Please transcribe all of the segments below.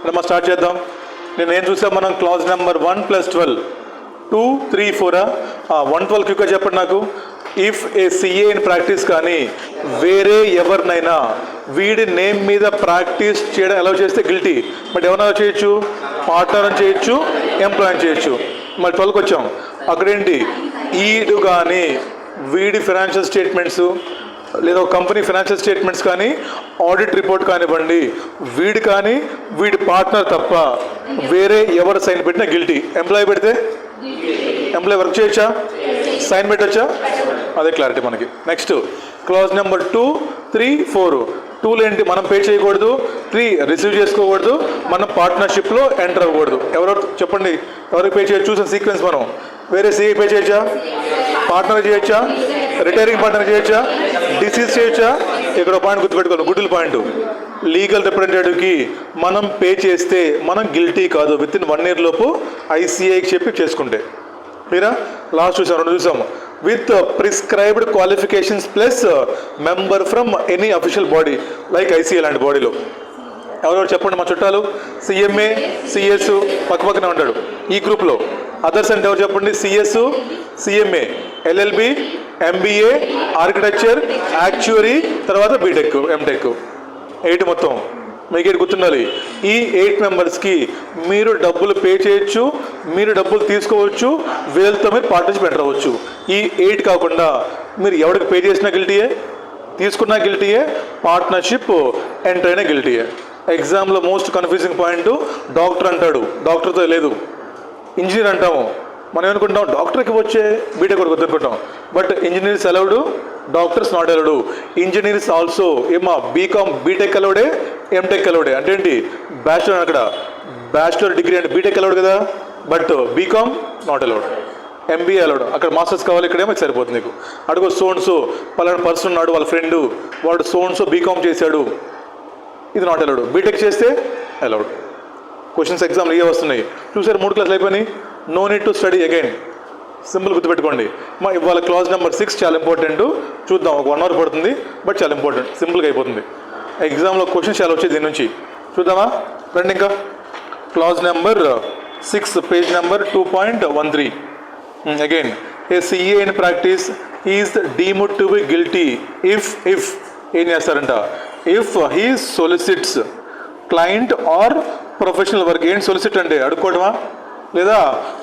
మనం స్టార్ట్ చేద్దాం. నేను ఏం చూసాం మనం క్లాజ్ నెంబర్ 1 + 12 2 3 4 112 క్విక్గా చెప్పండి నాకు. If A CA in practice కానీ వేరే ఎవరినైనా వీడి నేమ్ మీద ప్రాక్టీస్ చేయడం అలౌ చేస్తే గిల్టీ. బట్ ఎవరైనా చేయొచ్చు, పార్ట్నర్ అని చేయొచ్చు, ఎంప్లాయ్ అని చేయొచ్చు. మరి 12కి వచ్చాం. అక్కడేంటి, ఈడు కానీ వీడి ఫైనాన్షియల్ స్టేట్మెంట్స్ లేదా ఒక కంపెనీ ఫైనాన్షియల్ స్టేట్మెంట్స్ కానీ ఆడిట్ రిపోర్ట్ కానివ్వండి, వీడి కానీ వీడి పార్ట్నర్ తప్ప వేరే ఎవరు సైన్ పెట్టినా గిల్టీ. ఎంప్లాయ్ పెడితే ఎంప్లాయ్ వర్క్ చేయొచ్చా, సైన్ పెట్టచ్చా? అదే క్లారిటీ మనకి. నెక్స్ట్ క్లాజ్ నెంబర్ 2 3 4 2 ఏంటి, మనం పే చేయకూడదు, 3 రిసీవ్ చేసుకోకూడదు, మనం పార్ట్నర్షిప్లో ఎంటర్ అవ్వకూడదు. ఎవరెవరు చెప్పండి, ఎవరికి పే చేయొచ్చు? చూసిన సీక్వెన్స్ మనం వేరే సిఏ పే చేయొచ్చా, పార్ట్నర్ చేయొచ్చా, రిటైరింగ్ పార్ట్నర్ చేయొచ్చా, డిసీజ్ చేయొచ్చా? ఇక్కడ పాయింట్ గుర్తుపెట్టుకోవాలి, గుడ్డిల్ పాయింట్. లీగల్ రిప్రజెంటేటివ్కి మనం పే చేస్తే మనం గిల్టీ కాదు, విత్ ఇన్ 1 year లోపు ఐసీఐకి చెప్పి చేసుకుంటే. మీరా లాస్ట్ చూసాం, 2 చూసాము. With prescribed qualifications plus member from any official body like ICI లాంటి బాడీలో. ఎవరెవరు చెప్పండి మా చుట్టాలు? సిఎంఏ, సిఎస్ పక్కనే ఉంటాడు ఈ గ్రూప్లో. అదర్స్ అంటే ఎవరు చెప్పండి? CS, CMA, LLB, MBA, architecture, actuary, తర్వాత బీటెక్, ఎంటెక్, 8 మొత్తం. మీకు ఏంటి గుర్తుండాలి, ఈ 8 మెంబర్స్కి మీరు డబ్బులు పే చేయొచ్చు, మీరు డబ్బులు తీసుకోవచ్చు, వీళ్ళతో మీరు పార్ట్నర్షిప్ ఎంటర్ అవ్వచ్చు. ఈ 8 కాకుండా మీరు ఎవరికి పే చేసినా గిల్టీయే, తీసుకున్నా గిల్టీయే, పార్ట్నర్షిప్ ఎంటర్ అయినా గిల్టీయే. ఎగ్జామ్లో మోస్ట్ కన్ఫ్యూజింగ్ పాయింట్ డాక్టర్ అంటాడు, డాక్టర్తో లేదు. ఇంజనీర్ అంటాము, మనం ఏమనుకుంటాం డాక్టర్కి వచ్చే బీటెక్ కూడా వద్దనుకుంటాం. But engineers allowed, doctors not allowed. Engineers also ఏమా బీకామ్ బీటెక్ అలౌడే, ఎంటెక్ అలౌడే. అంటే ఏంటి, బ్యాచులర్ అక్కడ బ్యాచులర్ డిగ్రీ అంటే బీటెక్ అలౌడ్ కదా, but BCom not allowed. MBA allowed, అక్కడ మాస్టర్స్ కావాలి, ఇక్కడేమో సరిపోతుంది నీకు. అడుగు సోన్సో పలానా పర్సన్ ఉన్నాడు, వాళ్ళ ఫ్రెండ్ వాడు సోన్సో బీకామ్ చేశాడు, ఇది నాట్ అలౌడ్. బీటెక్ చేస్తే అలౌడ్. క్వశ్చన్స్ ఎగ్జామ్లు ఇవే వస్తున్నాయి. చూసారు 3 క్లాసులు అయిపోయినాయి. No need to study again. Simple గుర్తుపెట్టుకోండి. మా ఇవాళ క్లాజ్ నెంబర్ 6 చాలా ఇంపార్టెంట్. చూద్దాం, ఒక 1 hour పడుతుంది, బట్ చాలా ఇంపార్టెంట్, సింపుల్గా అయిపోతుంది. ఎగ్జామ్లో క్వశ్చన్స్ చాలా వచ్చేది దీని నుంచి. చూద్దామా రండి. ఇంకా clause number 6 page number 2.13. Again a CA in practice is deemed to be guilty if ఏం చేస్తారంట, if he solicits client or professional work. ఏంటి సొలిసిట్ అంటే, అడుక్కోవడమా లేదా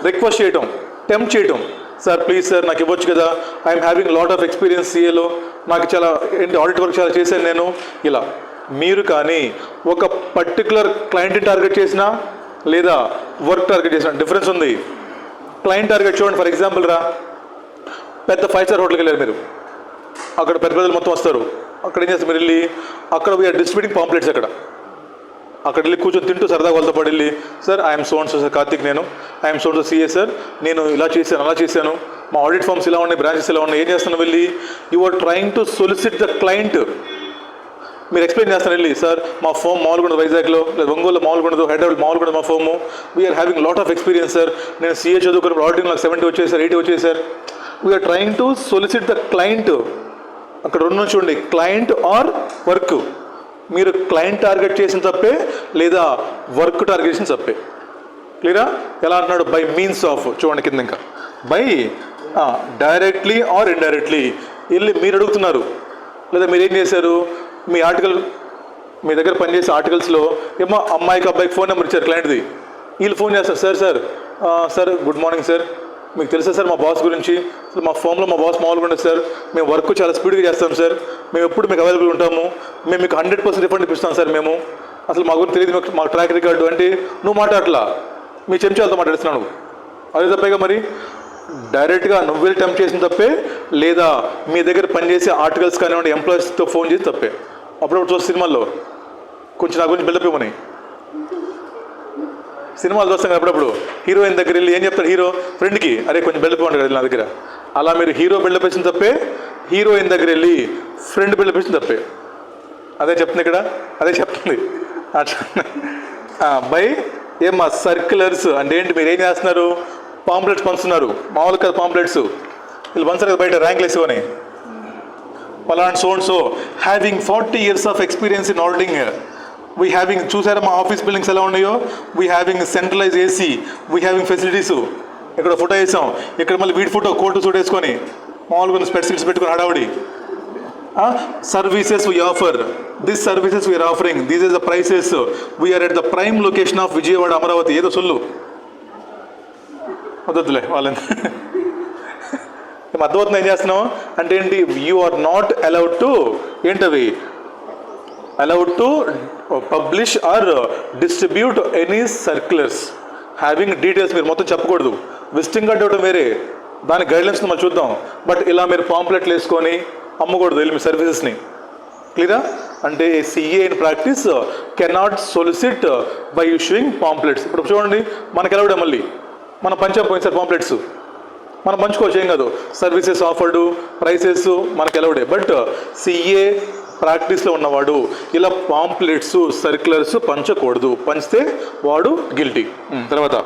రిక్వెస్ట్ చేయటం, టెంప్ట్ చేయటం. సార్ ప్లీజ్ సార్ నాకు ఇవ్వచ్చు కదా, I'm having lot of experience సిఏలో, నాకు చాలా ఏంటి ఆడిట్ వర్క్ చాలా చేశాను నేను. ఇలా మీరు కానీ ఒక పర్టికులర్ క్లయింట్ని టార్గెట్ చేసినా లేదా వర్క్ టార్గెట్ చేసినా డిఫరెన్స్ ఉంది. క్లయింట్ టార్గెట్ చూడండి, ఫర్ ఎగ్జాంపుల్ పెద్ద 5-star హోటల్కి వెళ్ళారు మీరు, అక్కడ పెద్ద పెద్దలు మొత్తం వస్తారు. అక్కడ ఏం చేస్తారు మీరు వెళ్ళి, అక్కడ వీఆర్ డిస్ట్రిబ్యూటింగ్ పాంప్లెట్స్. అక్కడ వెళ్ళి కూర్చొని తింటూ సరదాగా వాళ్ళతో పాటు వెళ్ళి, sir I'm sons sir Karthik, నేను ఐఎమ్ సోన్స్ సిఏ సార్, నేను ఇలా చేశాను అలా చేశాను, మా ఆడిట్ ఫార్మ్స్ ఇలా ఉన్నాయి, బ్రాంచెస్ ఇలా ఉన్నాయి. ఏం చేస్తాను వెళ్ళి, you are trying to solicit the client. మీరు ఎక్స్ప్లెయిన్ చేస్తాను వెళ్ళి, సార్ మా ఫోమ్ మామూలుగా ఉండదు వైజాగ్లో, లేదా ఒంగోలు మామూలుగా ఉండదు, హైదరాబాద్ మామూలుగా ఉండదు మా ఫోము, we are having lot of experience sir, నేను సిఏ చదువుకున్నప్పుడు ఆడిటింగ్ నాకు 70 వచ్చేది సార్, 80 వచ్చేది sir. We are trying to solicit the client. అక్కడ 2 నుంచి చూడండి, క్లయింట్ ఆర్ వర్క్. మీరు క్లయింట్ టార్గెట్ చేసిన తప్పే లేదా వర్క్ టార్గెట్ చేసిన తప్పే. క్లియరా? ఎలా అంటున్నాడు, బై మీన్స్ ఆఫ్. చూడండి కింద ఇంకా, బై డైరెక్ట్లీ ఆర్ ఇండైరెక్ట్లీ వెళ్ళి మీరు అడుగుతున్నారు, లేదా మీరు ఏం చేశారు, మీ ఆర్టికల్ మీ దగ్గర పనిచేసే ఆర్టికల్స్లో ఏమో అమ్మాయికి అబ్బాయికి ఫోన్ నెంబర్ ఇచ్చారు క్లయింట్ది. వీళ్ళు ఫోన్ చేస్తారు, సార్ గుడ్ మార్నింగ్ సార్, మీకు తెలుసా సార్ మా బాస్ గురించి, అసలు మా ఫోన్లో మా బాస్ మామూలుగా ఉండదు సార్, మేము వర్క్ చాలా స్పీడ్గా చేస్తాం సార్, మేము ఎప్పుడు మీకు అవైలబుల్ ఉంటాము, మేము మీకు 100% రిఫండ్ ఇప్పిస్తాం సార్, మేము అసలు మా గురించి తెలియదు, మా ట్రాక్ రికార్డు అంటే నువ్వు మాట్లాడలా, మీ చెంచాలతో మాట్లాడుతున్నావు. అదే తప్పేగా మరి. డైరెక్ట్గా నువ్వు వెళ్ళి టెంప్ట్ చేసిన తప్పే, లేదా మీ దగ్గర పనిచేసే ఆర్టికల్స్ కానివ్వండి ఎంప్లాయీస్తో ఫోన్ చేసి తప్పే. అప్పుడప్పుడు చూస్తే సినిమాల్లో కొంచెం నా గురించి బిల్డప్ ఇవ్వని, సినిమాలు చూస్తాం అప్పుడప్పుడు హీరోయిన్ దగ్గర వెళ్ళి ఏం చెప్తాడు హీరో ఫ్రెండ్కి, అరే కొంచెం బిల్డప్ ఇవ్వండి కదా నా దగ్గర. అలా మీరు హీరో బిల్డప్ ఇచ్చిన తప్పే, హీరోయిన్ దగ్గర వెళ్ళి ఫ్రెండ్ బిల్డప్ ఇచ్చిన తప్పే. అదే చెప్తుంది ఇక్కడ, అదే చెప్తుంది. బై ఏమా సర్క్యులర్స్ అంటే ఏంటి, మీరు ఏం చేస్తున్నారు, పాంప్లెట్స్ పంచుతున్నారు. మామూలు కదా పాంప్లెట్స్ వీళ్ళు పంచారు కదా బయట ర్యాంక్లు వేసుకొని, పలానా so and so having 40 years of experience in auditing we having చూసారా మా ఆఫీస్ బిల్డింగ్స్ ఎలా ఉన్నాయో, we having centralise AC, we having facilities. ఇక్కడ ఫోటో వేసాం, ఇక్కడ మళ్ళీ వీడి ఫోటో కోటు సూట్ వేసుకొని మామూలుగా స్పెట్స్ పెట్టుకొని హడావుడి. Services we offer, these services we are offering, these are the prices, we are at the prime location of Vijayawada Amaravati. ఏదో సొల్లు వద్దులే వాళ్ళని. అర్థమవుతుంది ఏం చేస్తున్నాం అంటే ఏంటి, you are not allowed to ఏంటవి allowed to publish or distribute any circulars having details. మీరు మొత్తం చెప్పకూడదు. విజిటింగ్ కార్డ్ ఇవ్వడం వేరే, దాని గైడ్లైన్స్ మనం చూద్దాం. బట్ ఇలా మీరు పాంప్లెట్లు వేసుకొని అమ్మకూడదు వెళ్ళి మీ సర్వీసెస్ని. క్లియరా? అంటే CA in practice cannot solicit by issuing pamphlets. ఇప్పుడు చూడండి మనకు ఎలవడే, మళ్ళీ మనం పంచకపోయింది సార్ పాంప్లెట్స్, మనం పంచుకోవచ్చు, ఏం కాదు. సర్వీసెస్ ఆఫర్డు, ప్రైసెస్ మనకు ఎలవడే. బట్ సిఏ ప్రాక్టీస్లో ఉన్నవాడు ఇలా పాంప్లెట్స్ సర్క్యులర్స్ పంచకూడదు. పంచితే వాడు గిల్టీ. తర్వాత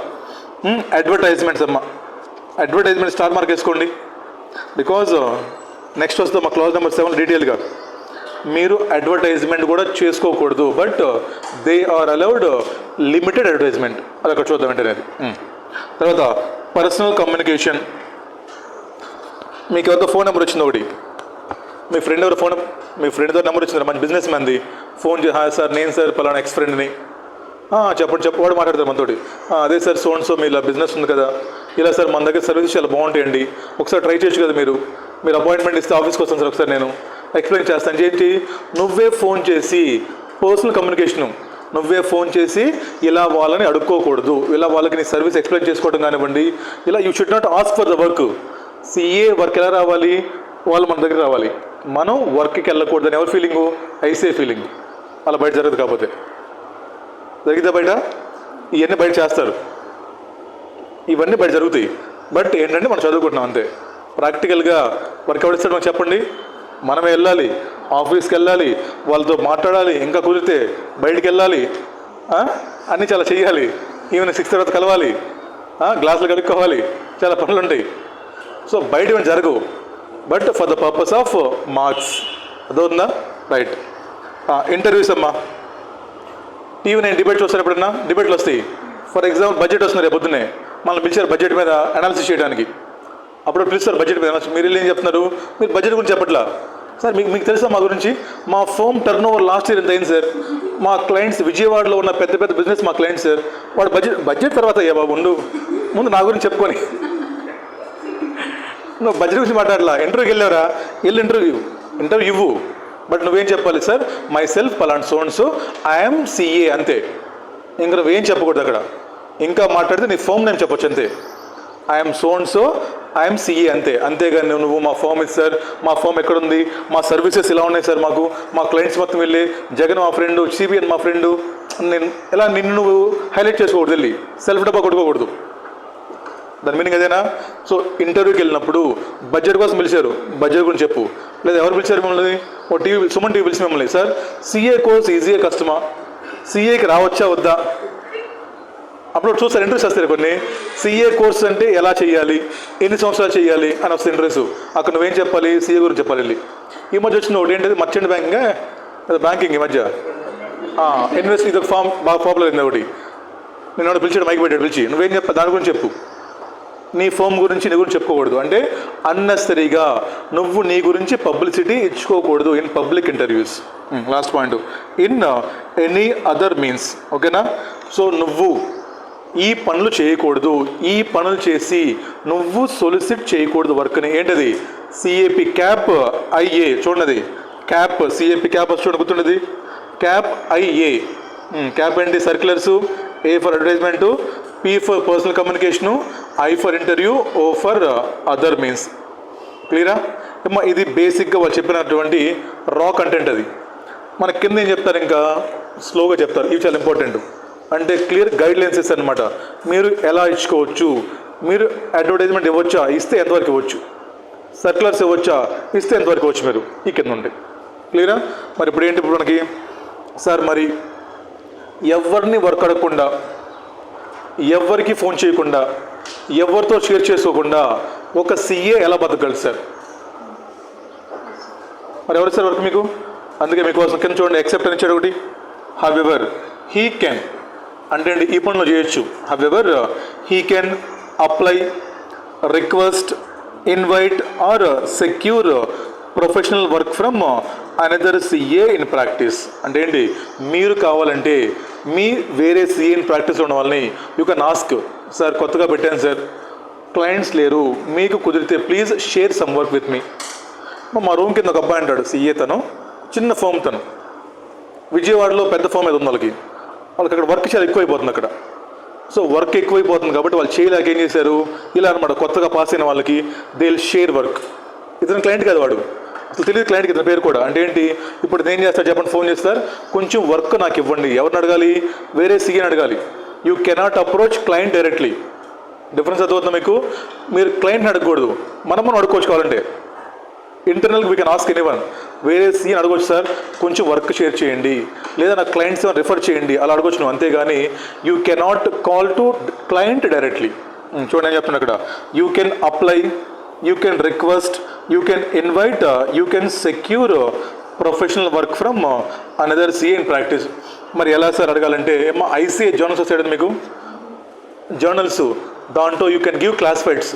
అడ్వర్టైజ్మెంట్స్ అమ్మ. అడ్వర్టైజ్మెంట్ స్టార్ మార్క్ వేసుకోండి. బికాజ్ నెక్స్ట్ వస్తుంది మా క్లాజ్ నెంబర్ 7 డీటెయిల్గా. మీరు అడ్వర్టైజ్మెంట్ కూడా చేసుకోకూడదు. But they are allowed limited advertisement. అది అక్కడ చూద్దాం అంటే అది. తర్వాత పర్సనల్ కమ్యూనికేషన్. మీకు ఎవరితో ఫోన్ నెంబర్ వచ్చింది ఒకటి, మీ ఫ్రెండ్ నెంబర్ వచ్చింది, మంచి బిజినెస్ మ్యాన్ది. ఫోన్ హాయ్ సార్, నేను సార్ పలానా ఎక్స్ ఫ్రెండ్ని. చెప్పండి వాడు మాట్లాడతారు మనతోటి. అదే సార్ సో మీ ఇలా బిజినెస్ ఉంది కదా, ఇలా సార్ మన దగ్గర సర్వీసెస్ చాలా బాగుంటాయండి, ఒకసారి ట్రై చేయొచ్చు కదా మీరు అపాయింట్మెంట్ ఇస్తే ఆఫీస్కి వస్తాను సార్, ఒకసారి నేను ఎక్స్ప్లెయిన్ చేస్తాను. ఏంటి, నువ్వే ఫోన్ చేసి పర్సనల్ కమ్యూనికేషను, నువ్వే ఫోన్ చేసి ఇలా వాళ్ళని అడుక్కోకూడదు, ఇలా వాళ్ళకి నీ సర్వీస్ ఎక్స్ప్లెయిన్ చేసుకోవడం కానివ్వండి. ఇలా you should not ask for the work. CA work ఎలా రావాలి, వాళ్ళు మన దగ్గర రావాలి. మనం వర్క్కి వెళ్ళకూడదని ఎవరి ఫీలింగు, ఐసే ఫీలింగ్. అలా బయట జరగదు. కాకపోతే జరిగితే బయట ఇవన్నీ బయట చేస్తారు, ఇవన్నీ బయట జరుగుతాయి. బట్ ఏంటంటే మనం చదువుకుంటున్నాం అంతే. ప్రాక్టికల్గా వర్క్ ఎవరు ఇస్తాడు మనకు చెప్పండి. మనమే వెళ్ళాలి, ఆఫీస్కి వెళ్ళాలి, వాళ్ళతో మాట్లాడాలి, ఇంకా కుదిరితే బయటికి వెళ్ళాలి, అన్నీ చాలా చెయ్యాలి. ఈవెన్ 6 తర్వాత కలవాలి, గ్లాసులు కడుక్కోవాలి, చాలా పనులు ఉంటాయి. సో బయట ఏమైనా జరగవు. But for the purpose of marks. అదవుతుందా? రైట్. ఇంటర్వ్యూస్ అమ్మా. టీవీ నేను డిబేట్ చూస్తాను, ఎప్పుడన్నా డిబేట్లు వస్తాయి. ఫర్ ఎగ్జాంపుల్ బడ్జెట్ వస్తుంది రేపు పొద్దున్నే, మనల్ని పిలిచారు బడ్జెట్ మీద అనాలిసిస్ చేయడానికి. అప్పుడు పిలుస్తారు బడ్జెట్ మీద. మీరు ఏం చెప్తున్నారు, మీరు బడ్జెట్ గురించి చెప్పట్లా సార్. మీకు తెలుసా మా గురించి, మా foam turn over last year ఎంత అయింది సార్, మా క్లయింట్స్ విజయవాడలో ఉన్న పెద్ద బిజినెస్ మా క్లయింట్స్ సార్. వాడు బడ్జెట్ తర్వాత అయ్యా బాబు, ముందు నా గురించి చెప్పుకొని. నువ్వు బడ్జెట్ గురించి మాట్లాడలా. ఇంటర్వ్యూకి వెళ్ళావరా, ఇంటర్వ్యూ ఇవ్వు. బట్ నువ్వేం చెప్పాలి, సార్ మై సెల్ఫ్ పలాంటి సో ఐఎమ్ సిఏ, అంతే. ఇంకా నువ్వేం చెప్పకూడదు అక్కడ. ఇంకా మాట్లాడితే నీ ఫోమ్ నేమ్ చెప్పొచ్చు అంతే. ఐఎమ్ ఐఎమ్ సిఏ అంతే. అంతేగాని నువ్వు మా ఫామ్ ఇది సార్, మా ఫామ్ ఎక్కడుంది, మా సర్వీసెస్ ఇలా ఉన్నాయి సార్, మాకు మా క్లయింట్స్ మొత్తం వెళ్ళి జగన్ మా ఫ్రెండు, సిబిఎన్ మా ఫ్రెండు, నేను ఎలా నిన్ను నువ్వు హైలైట్ చేసుకోకూడదు, వెళ్ళి సెల్ఫ్ డబ్బా కొట్టుకోకూడదు. దాని మీనింగ్ అదేనా? సో ఇంటర్వ్యూకి వెళ్ళినప్పుడు బడ్జెట్ కోసం పిలిచారు, బడ్జెట్ గురించి చెప్పు. లేదా ఎవరు పిలిచారు మిమ్మల్ని, ఓ సుమన్ టీవీ పిలిచి మిమ్మల్ని, సార్ సిఏ కోర్స్ ఈజీయే కష్టమా, సిఏకి రావచ్చా వద్దా, అప్పుడు చూస్తారు ఇంటర్వ్యూస్ వస్తారు కొన్ని. సిఏ కోర్స్ అంటే ఎలా చేయాలి, ఎన్ని సంవత్సరాలు చేయాలి అని వస్తుంది ఇంటర్వ్యూస్. అక్కడ నువ్వేం చెప్పాలి, సిఏ గురించి చెప్పాలి వెళ్ళి. ఈ మధ్య వచ్చిన ఒకటి ఏంటంటే మర్చెంట్ బ్యాంకింగ్. ఈ మధ్య ఇన్వెస్ట్ ఇది ఒక ఫామ్ బాగా పాపులర్ అయింది ఒకటి. నేను పిలిచాడు, మైక్ పెట్టాడు, పిలిచి నువ్వేం చెప్పాలి దాని గురించి చెప్పు. నీ ఫోమ్ గురించి నీ గురించి చెప్పుకోకూడదు. అంటే అన్నెసరీగా నువ్వు నీ గురించి పబ్లిసిటీ ఇచ్చుకోకూడదు in public interviews. Last point, in any other means. ఓకేనా? సో నువ్వు ఈ పనులు చేయకూడదు, ఈ పనులు చేసి నువ్వు సొలిసిట్ చేయకూడదు వర్క్ని. ఏంటది? C A P cap IA. చూడండి క్యాప్, సిఏపి క్యాప్ చూడండి, గుర్తుండేది క్యాప్ ఐఏ. క్యాప్ ఏంటి? Circulars. A for advertisement, P for personal communication, I for interview, O for other means. క్లియరా? ఇది బేసిక్గా వాళ్ళు చెప్పినటువంటి రా కంటెంట్. అది మన కింద ఏం చెప్తారు, ఇంకా స్లోగా చెప్తారు. ఇవి చాలా ఇంపార్టెంట్. అంటే క్లియర్ గైడ్లైన్సెస్ అనమాట. మీరు ఎలా ఇచ్చుకోవచ్చు, మీరు అడ్వర్టైజ్మెంట్ ఇవ్వచ్చా, ఇస్తే ఎంతవరకు ఇవ్వచ్చు, సర్క్యులర్స్ ఇవ్వచ్చా, ఇస్తే ఎంతవరకు ఇవ్వచ్చు, మీరు ఈ కింద ఉంటాయి. క్లియరా? మరి ఇప్పుడు ఏంటి, ఇప్పుడు మనకి సార్ మరి ఎవరిని వర్క్ అడగకుండా, ఎవరికి ఫోన్ చేయకుండా, ఎవరితో షేర్ చేసుకోకుండా ఒక సిఏ ఎలా బతకగలరు సార్? మరి ఎవరు సార్ వర్క్ మీకు? అందుకే మీకోసం కింద చూడండి, ఎక్సెప్ట్ అని ఇచ్చాడు ఒకటి, హవెవర్ హీ కెన్ అంటే అండి ఈ పనులు చేయొచ్చు. However he can apply, request, invite our secure professional work from another CA in practice. అంటే ఏంటి, మీరు కావాలంటే మీ వేరే సిఏ ఇన్ ప్రాక్టీస్ ఉన్న వాళ్ళని యూ కెన్ ఆస్క్, సార్ కొత్తగా పెట్టాను సార్, క్లయింట్స్ లేరు, మీకు కుదిరితే please share some work with me. మా రూమ్ కింద ఒక అబ్బాయి అంటాడు, సిఏ తను, చిన్న ఫర్మ్ తను, విజయవాడలో పెద్ద ఫర్మ్ ఏదో ఉంది వాళ్ళకి అక్కడ వర్క్ చాలా ఎక్కువైపోతుంది అక్కడ. సో వర్క్ ఎక్కువైపోతుంది కాబట్టి వాళ్ళు చేయలేక ఏం చేశారు, ఇలా అనమాట, కొత్తగా పాస్ అయిన వాళ్ళకి దే విల్ షేర్ వర్క్. ఇతను క్లయింట్ కాదు, వాడు అసలు తెలియదు క్లయింట్కి ఇతని పేరు కూడా. అంటే ఏంటి, ఇప్పుడు నేను చేస్తాను చెప్పండి, ఫోన్ చేస్తారు, కొంచెం వర్క్ నాకు ఇవ్వండి, ఎవరిని అడగాలి, వేరే సీఎని అడగాలి. You cannot approach client directly. Difference అర్థమవుతుంది మీకు, మీరు క్లయింట్ని అడగకూడదు, మనం అడుక్కోవాలంటే ఇంటర్నల్గా వీ కెన్ ఆస్క్ ఎనీవన్, వేరే సీఎని అడగొచ్చు, సార్ కొంచెం వర్క్ షేర్ చేయండి, లేదా నా క్లయింట్స్ రిఫర్ చేయండి, అలా అడగొచ్చు నువ్వు. అంతేగాని you cannot call to client directly. చూడండి నేను చెప్తున్నాను అక్కడ, you can apply, you can request, you can invite, you can secure professional work from another CA in practice. మరి ఎలా సార్ అడగాలంటే, మా ఐసీఏ జర్నల్స్ వస్తాయి మీకు, జర్నల్స్, దాంట్లో యూ కెన్ గివ్ క్లాసిఫైడ్స్.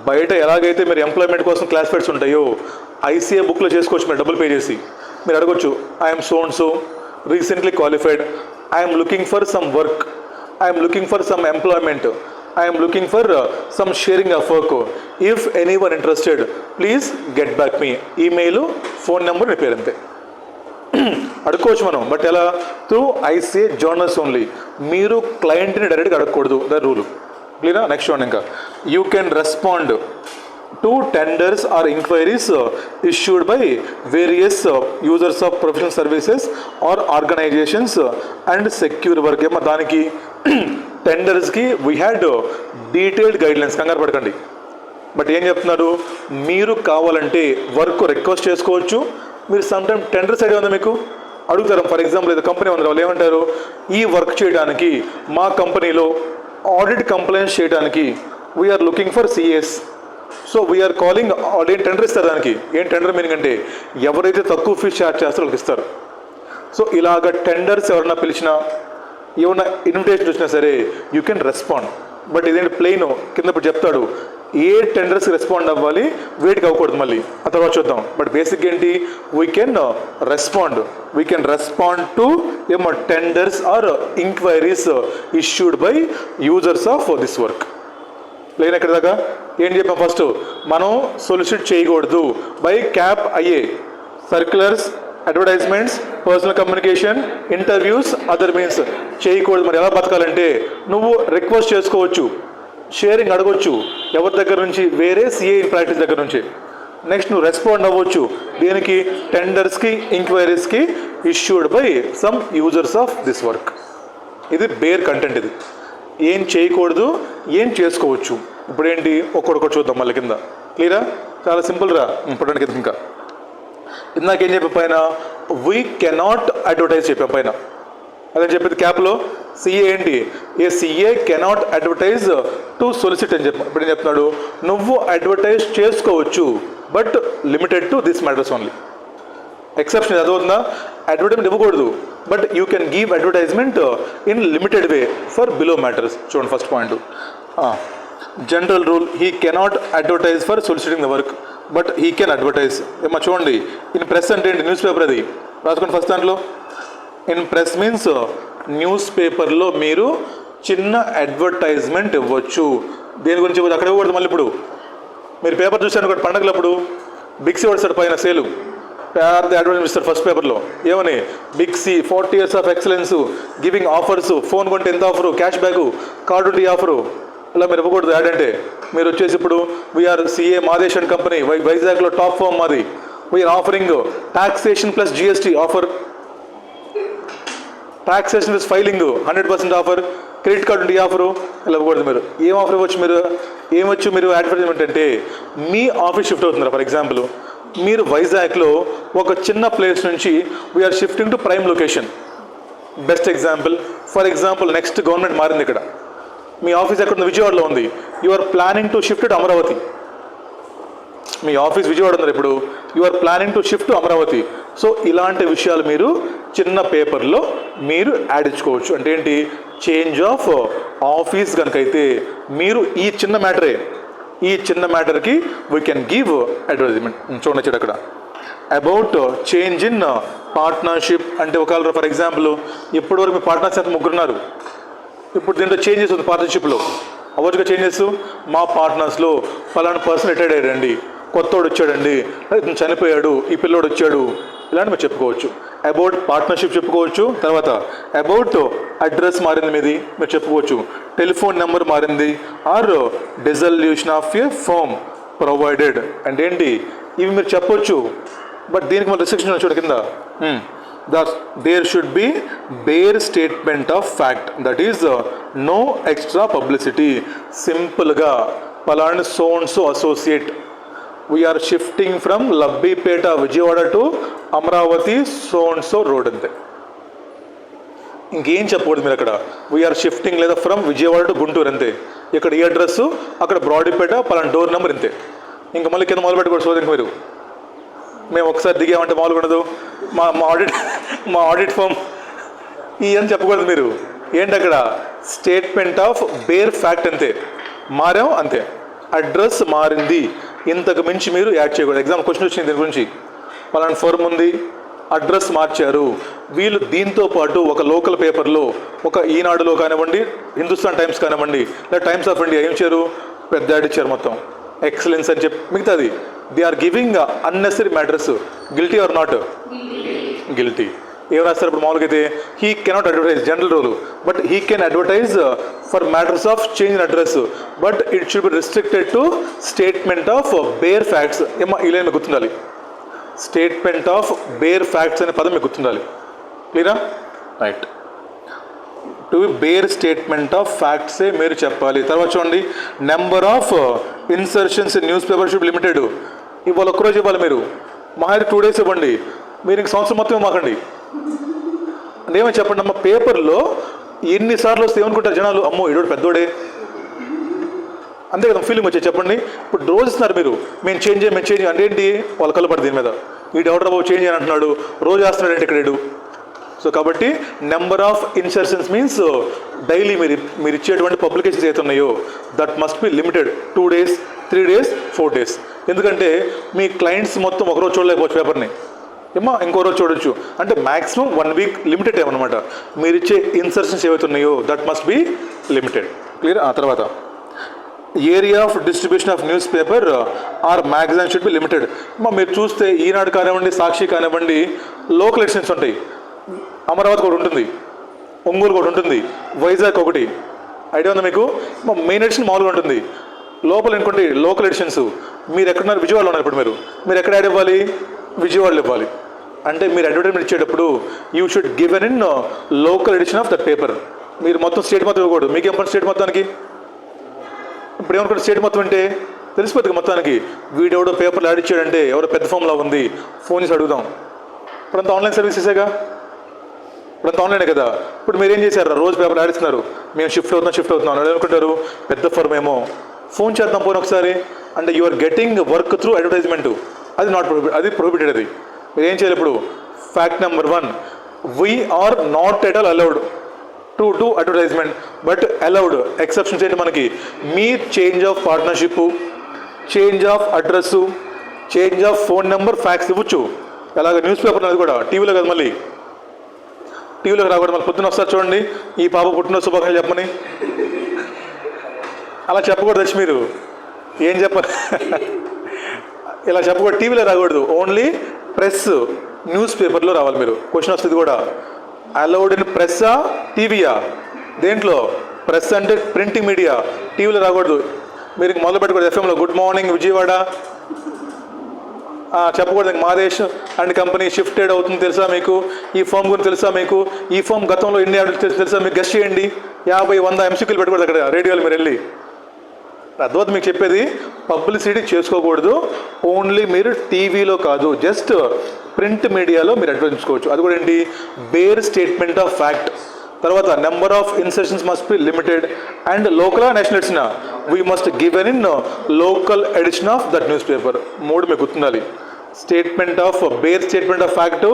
బయట ఎలాగైతే మీరు ఎంప్లాయ్మెంట్ కోసం క్లాసిఫైడ్స్ ఉంటాయో ఐసీఏ బుక్లో చేసుకోవచ్చు, మీరు డబ్బులు పే చేసి. మీరు అడగొచ్చు, I'm so and so, recently qualified, I'm looking for some work, I'm looking for some employment, I am looking for some sharing of work. If anyone interested, please get back me. Email, phone number, నీ పేరు అంతే అడుక్కోవచ్చు మనం. But ఎలా, through ICA journals only. మీరు క్లయింట్ని డైరెక్ట్గా అడగకూడదు, the rule. క్లియరా? నెక్స్ట్ వన్, ఇంకా you can respond to tenders or inquiries issued by various users of professional services or organisations and secure work. ఏమో దానికి టెండర్స్కి వీ హ్యాడ్ డీటెయిల్డ్ గైడ్లైన్స్, కంగారు పడకండి. బట్ ఏం చెప్తున్నారు, మీరు కావాలంటే వర్క్ రిక్వెస్ట్ చేసుకోవచ్చు. మీరు సమ్ టైమ్ టెండర్స్ ఐడియా ఉందా మీకు, అడుగుతారు. ఫర్ ఎగ్జాంపుల్ ఏదో కంపెనీ ఉంది, వాళ్ళు ఏమంటారు, ఈ వర్క్ చేయడానికి మా కంపెనీలో ఆడిట్ కంప్లైంట్స్ చేయడానికి we are looking for CS, so we are calling. ఏం టెండర్ ఇస్తారు దానికి, ఏం టెండర్ మీనింగ్ అంటే ఎవరైతే తక్కువ ఫీజు ఛార్జ్ చేస్తారో వాళ్ళకి ఇస్తారు. సో ఇలాగ టెండర్స్ ఎవరన్నా పిలిచినా, ఏమన్నా ఇన్విటేషన్ వచ్చినా సరే యూ కెన్ రెస్పాండ్. బట్ ఇదేంటి ప్లెయిన్ కింద ఇప్పుడు చెప్తాడు, ఏ టెండర్స్కి రెస్పాండ్ అవ్వాలి, వేటికి అవ్వకూడదు, మళ్ళీ ఆ తర్వాత చూద్దాం. బట్ బేసిక్ ఏంటి, వీ కెన్ రెస్పాండ్ టు ఏమో tenders or inquiries issued by users of this work. లేని ఎక్కడ దాకా ఏం చెప్పాం, ఫస్ట్ మనం సొలిసిట్ చేయకూడదు బై క్యాప్ అయ్యే circulars, advertisements, personal communication, interviews, other means చేయకూడదు. మరి ఎలా బతకాలంటే, నువ్వు రిక్వెస్ట్ చేసుకోవచ్చు, షేరింగ్ అడగొచ్చు, ఎవరి దగ్గర నుంచి, వేరే సిఏ ఇన్ ప్రాక్టీస్ దగ్గర నుంచి. నెక్స్ట్ నువ్వు రెస్పాండ్ అవ్వచ్చు దేనికి, టెండర్స్కి, ఇంక్వైరీస్కి issued by some users of this work. ఇది బేర్ కంటెంట్. ఇది ఏం చేయకూడదు, ఏం చేసుకోవచ్చు. ఇప్పుడు ఏంటి, ఒక్కొక్కటి చూద్దాం మళ్ళీ కింద. క్లియరా? చాలా సింపుల్ రా. ఇప్పుడు కింద ఇంకా ఇందాకేం చెప్పే పైన, వీ కెనాట్ అడ్వర్టైజ్ చెప్పే పైన, అదే చెప్పేది క్యాప్లో. సిఏ ఏంటి, a CA cannot advertise to solicit అని చెప్పి. ఇప్పుడు ఏం చెప్తున్నాడు, నువ్వు అడ్వర్టైజ్ చేసుకోవచ్చు but limited to this matters only. Exception చదువుతుందా, అడ్వర్టైజ్మెంట్ ఇవ్వకూడదు but you can give advertisement in limited way for below matters. చూడండి first point, general rule, he cannot advertise for soliciting the work but he can advertise. ఏమో చూడండి, in press అంటే ఏంటి, news paper. అది రాసుకోండి first దాంట్లో. In press means news పేపర్లో మీరు చిన్న అడ్వర్టైజ్మెంట్ ఇవ్వచ్చు. దేని గురించి ఇవ్వచ్చు, అక్కడ ఇవ్వకూడదు. మళ్ళీ ఇప్పుడు మీరు పేపర్ చూసాను ఒకటి, పండగలప్పుడు బిగ్సీ పడతాడు పైన సేలు, పెద్ద అడ్వర్టైజ్మెంట్ ఇస్తారు ఫస్ట్ పేపర్లో. ఏమని, Big C 40 years of excellence, giving offers, phone కొంటే ఎంత ఆఫరు, క్యాష్ బ్యాక్, కార్డు ఉంటే ఆఫరు. ఇలా మీరు ఇవ్వకూడదు. యాడ్ అంటే మీరు వచ్చేసి ఇప్పుడు we are CA Madesh and company, వైజాగ్లో టాప్ ఫామ్ మాది, we are offering taxation plus GST offer, taxation plus filing 100% offer, credit card ఉంటే ఆఫరు. ఇలా ఇవ్వకూడదు. మీరు ఏం ఆఫర్ ఇవ్వచ్చు, మీరు అడ్వర్టైజ్మెంట్ అంటే మీ ఆఫీస్ షిఫ్ట్ అవుతున్నారు. ఫర్ ఎగ్జాంపుల్ మీరు వైజాగ్లో ఒక చిన్న ప్లేస్ నుంచి we are shifting to prime location. Best example, for example next government మారింది ఇక్కడ, మీ ఆఫీస్ ఎక్కడ ఉంది, విజయవాడలో ఉంది, you are planning to shift to Amaravati. మీ ఆఫీస్ విజయవాడ ఉన్నారు, ఇప్పుడు you are planning to shift to Amaravati. So ఇలాంటి విషయాలు మీరు చిన్న పేపర్లో మీరు యాడ్ ఇచ్చుకోవచ్చు. అంటే ఏంటి, చేంజ్ ఆఫ్ ఆఫీస్ కనుకైతే మీరు ఈ చిన్న మ్యాటర్కి వీ కెన్ గివ్ అడ్వర్టైజ్మెంట్. చూడొచ్చు అక్కడ అబౌట్ చేంజ్ ఇన్ పార్ట్నర్షిప్ అంటే ఒకవేళ ఫర్ ఎగ్జాంపుల్ ఇప్పటివరకు మీ పార్ట్నర్స్ ఎంత ముగ్గురున్నారు, ఇప్పుడు దీంట్లో చేంజెస్ ఉంది పార్ట్నర్షిప్లో. అవ్వచ్చుగా చేంజెస్, మా పార్ట్నర్స్లో ఫలానా పర్సన్ రిటైర్డ్ అయ్యాడండి, కొత్తోడు వచ్చాడండి, ఇతను చనిపోయాడు, ఈ పిల్లోడు వచ్చాడు, ఇలాంటి మీరు చెప్పుకోవచ్చు. అబౌట్ పార్ట్నర్షిప్ చెప్పుకోవచ్చు. తర్వాత అబౌట్ అడ్రస్ మారింది మీది మీరు చెప్పుకోవచ్చు. టెలిఫోన్ నెంబర్ మారింది, or dissolution of a firm provided అంటే ఏంటి, ఇవి మీరు చెప్పొచ్చు. బట్ దీనికి మన రిస్ట్రిక్షన్ చూడ కింద there should be bare statement of fact, that is no extra publicity. సింపుల్గా పలానా so and so associate we are shifting from Labbipet Vijayawada to Amaravati so and so road అంతే. ఇంకేం చెప్పకూడదు మీరు అక్కడ. వీఆర్ షిఫ్టింగ్ లేదా ఫ్రమ్ విజయవాడ టు గుంటూరు అంతే. ఇక్కడ ఈ అడ్రస్, అక్కడ బ్రాడీపేట, పలానా డోర్ నెంబర్ ఇంతే. ఇంకా మళ్ళీ కింద మొదలు పెట్టుకోవచ్చు. సోదరికి మీరు మేము ఒకసారి దిగామంటే మామూలుగా ఉండదు. మా ఆడిట్ ఫర్మ్ అని చెప్పకూడదు మీరు. ఏంటి అక్కడ స్టేట్మెంట్ ఆఫ్ బేర్ ఫ్యాక్ట్ అంతే. మారాం అంతే. అడ్రస్ మారింది, ఇంతకు మించి మీరు యాడ్ చేయకూడదు. ఎగ్జామ్ క్వశ్చన్ వచ్చింది దీని గురించి, పలానా ఫర్మ్ ఉంది, అడ్రస్ మార్చారు. వీళ్ళు దీంతో పాటు ఒక లోకల్ పేపర్లో, ఒక ఈనాడులో కానివ్వండి, హిందుస్థాన్ టైమ్స్ కానివ్వండి, లేదా టైమ్స్ ఆఫ్ ఇండియా ఏం ఇచ్చారు, పెద్ద యాడ్ ఇచ్చారు మొత్తం ఎక్సలెన్స్ అని చెప్పి. మిగతాది they are giving unnecessary matters. Guilty or not guilty. ఏం రాస్తారు ఇప్పుడు మామూలుగా అయితే, he cannot advertise general rule, but he can advertise for matters of change in address, but it should be restricted to statement of bare facts. ఏమో ఇలా మీకు గుర్తుండాలి, statement of bare facts అనే పదం మీకు గుర్తుండాలి. క్లియరా? Right. To bare statement of ఫ్యాక్ట్సే మీరు చెప్పాలి. తర్వాత చూడండి, number of insertions in newspaper should limited. ఇవాళ ఒక్కరోజు ఇవ్వాలి మీరు, మహా 2 days ఇవ్వండి, మీరు ఇంక సంవత్సరం మొత్తం ఇవ్వకండి. అంటే ఏమని చెప్పండి అమ్మ, పేపర్లో ఎన్నిసార్లు వస్తే ఏమనుకుంటారు జనాలు, అమ్మో ఈడోడు పెద్దోడే, అంతే కదా ఫీలింగ్ వచ్చేది. చెప్పండి, ఇప్పుడు రోజు ఇస్తున్నారు మీరు, మేము చేంజ్ అంటే ఏంటి, వాళ్ళ కలపడి దీని మీద, ఈ డౌటర్ బాబు చేంజ్ అని అంటున్నాడు, రోజు వేస్తున్నాడు అంటే ఇక్కడ. సో కాబట్టి number of insertions means daily మీరు ఇచ్చేటువంటి పబ్లికేషన్స్ ఏదైతే ఉన్నాయో that must be limited. 2 days, 3 days, 4 days. ఎందుకంటే మీ క్లయింట్స్ మొత్తం ఒకరోజు చూడలేకపోవచ్చు పేపర్ని, ఏమో ఇంకో రోజు చూడొచ్చు. అంటే మ్యాక్సిమం 1 week లిమిటెడ్ టైం అనమాట. మీరు ఇచ్చే ఇన్సర్షన్స్ ఏవైతే ఉన్నాయో that must be limited. Clear? ఆ తర్వాత area of distribution of newspaper or magazine should be limited. మీరు చూస్తే ఈనాడు కానివ్వండి, సాక్షి కానివ్వండి, లోకల్ ఎడిషన్స్ ఉంటాయి. అమరావతి ఒకటి ఉంటుంది, ఒంగోలు ఒకటి ఉంటుంది, వైజాగ్ ఒకటి. ఐడియా ఉందా మీకు? మెయిన్ ఎడిషన్ మామూలుగా ఉంటుంది, లోపల అనుకోండి లోకల్ ఎడిషన్స్. మీరు ఎక్కడున్నారు? విజయవాడలో ఉన్నారు. ఇప్పుడు మీరు ఎక్కడ యాడ్ ఇవ్వాలి? విజయవాడలో ఇవ్వాలి. అంటే మీరు అడ్వర్టైజ్మెంట్ ఇచ్చేటప్పుడు you should given in local edition of that paper. మీరు మొత్తం స్టేట్ మొత్తం ఇవ్వకూడదు. మీకేం పని స్టేట్ మొత్తానికి? ఇప్పుడు ఏమనుకుంటే స్టేట్ మొత్తం అంటే తెలిసిపోతుంది మొత్తానికి. వీడెవడో పేపర్లు యాడ్ ఇచ్చాడంటే ఎవరో పెద్ద ఫామ్లా ఉంది, ఫోన్ చేసి అడుగుదాం. ఇప్పుడంతా ఆన్లైన్ సర్వీసెసేగా, ఇప్పుడంతా ఆన్లైనే కదా. ఇప్పుడు మీరు ఏం చేశారు? రోజు పేపర్లు యాడ్ ఇస్తున్నారు, మేము షిఫ్ట్ అవుతున్నాం అని అనుకుంటారు. పెద్ద ఫర్మ్ ఏమో ఫోన్ చేద్దాం పోనీ ఒకసారి అంటే you are getting work through advertisement. అది నాట్ అది ప్రొహిబిటెడ్. అది మీరు ఏం చేయాలి ఇప్పుడు? Fact number 1, we are not at all allowed to do advertisement, but allowed. Exceptions ఏంటి మనకి? మీ change of partnership, change of address, change of phone number, fax ఇవ్వచ్చు. అలాగే న్యూస్ పేపర్ అది కూడా టీవీలో కదా, మళ్ళీ టీవీలోకి రాకూడదు. మళ్ళీ పొద్దున్న వస్తారు చూడండి, ఈ పాప పుట్టిన శుభాకాంక్షలు చెప్పమని. అలా చెప్పకూడదు. వచ్చి మీరు ఏం చెప్పాలి? ఇలా చెప్పకూడదు. టీవీలో రాకూడదు, ఓన్లీ ప్రెస్ న్యూస్ పేపర్లో రావాలి మీరు. క్వశ్చన్ వస్తుంది కూడా, అలౌడ్ ఇన్ ప్రెస్సా టీవీయా? దేంట్లో? ప్రెస్ అంటే ప్రింటింగ్ మీడియా, టీవీలో రాకూడదు. మీరు మొదలు పెట్టకూడదు ఎఫ్ఎంలో గుడ్ మార్నింగ్ విజయవాడ చెప్పకూడదు. మాదేశ్ అండ్ కంపెనీ షిఫ్టెడ్ అవుతుంది తెలుసా మీకు? ఈ ఫామ్ గురించి తెలుసా మీకు? ఈ ఫామ్ గతంలో ఎన్ని యాడ్లు తెలుసా మీకు? గెస్ట్ చేయండి. 50-100 MCQలు పెట్టకూడదు అక్కడ రేడియోలు. మీరు వెళ్ళి అర్థమవుతుంది మీకు చెప్పేది. పబ్లిసిటీ చేసుకోకూడదు. ఓన్లీ మీరు టీవీలో కాదు, జస్ట్ ప్రింట్ మీడియాలో మీరు అడ్వర్టైజ్. అది కూడా ఏంటి? Bare statement of fact. తర్వాత number of insertions must be limited and local national edition we must given in local edition of that newspaper. 3 మీకు గుర్తుండాలి. Statement of bare statement of fact,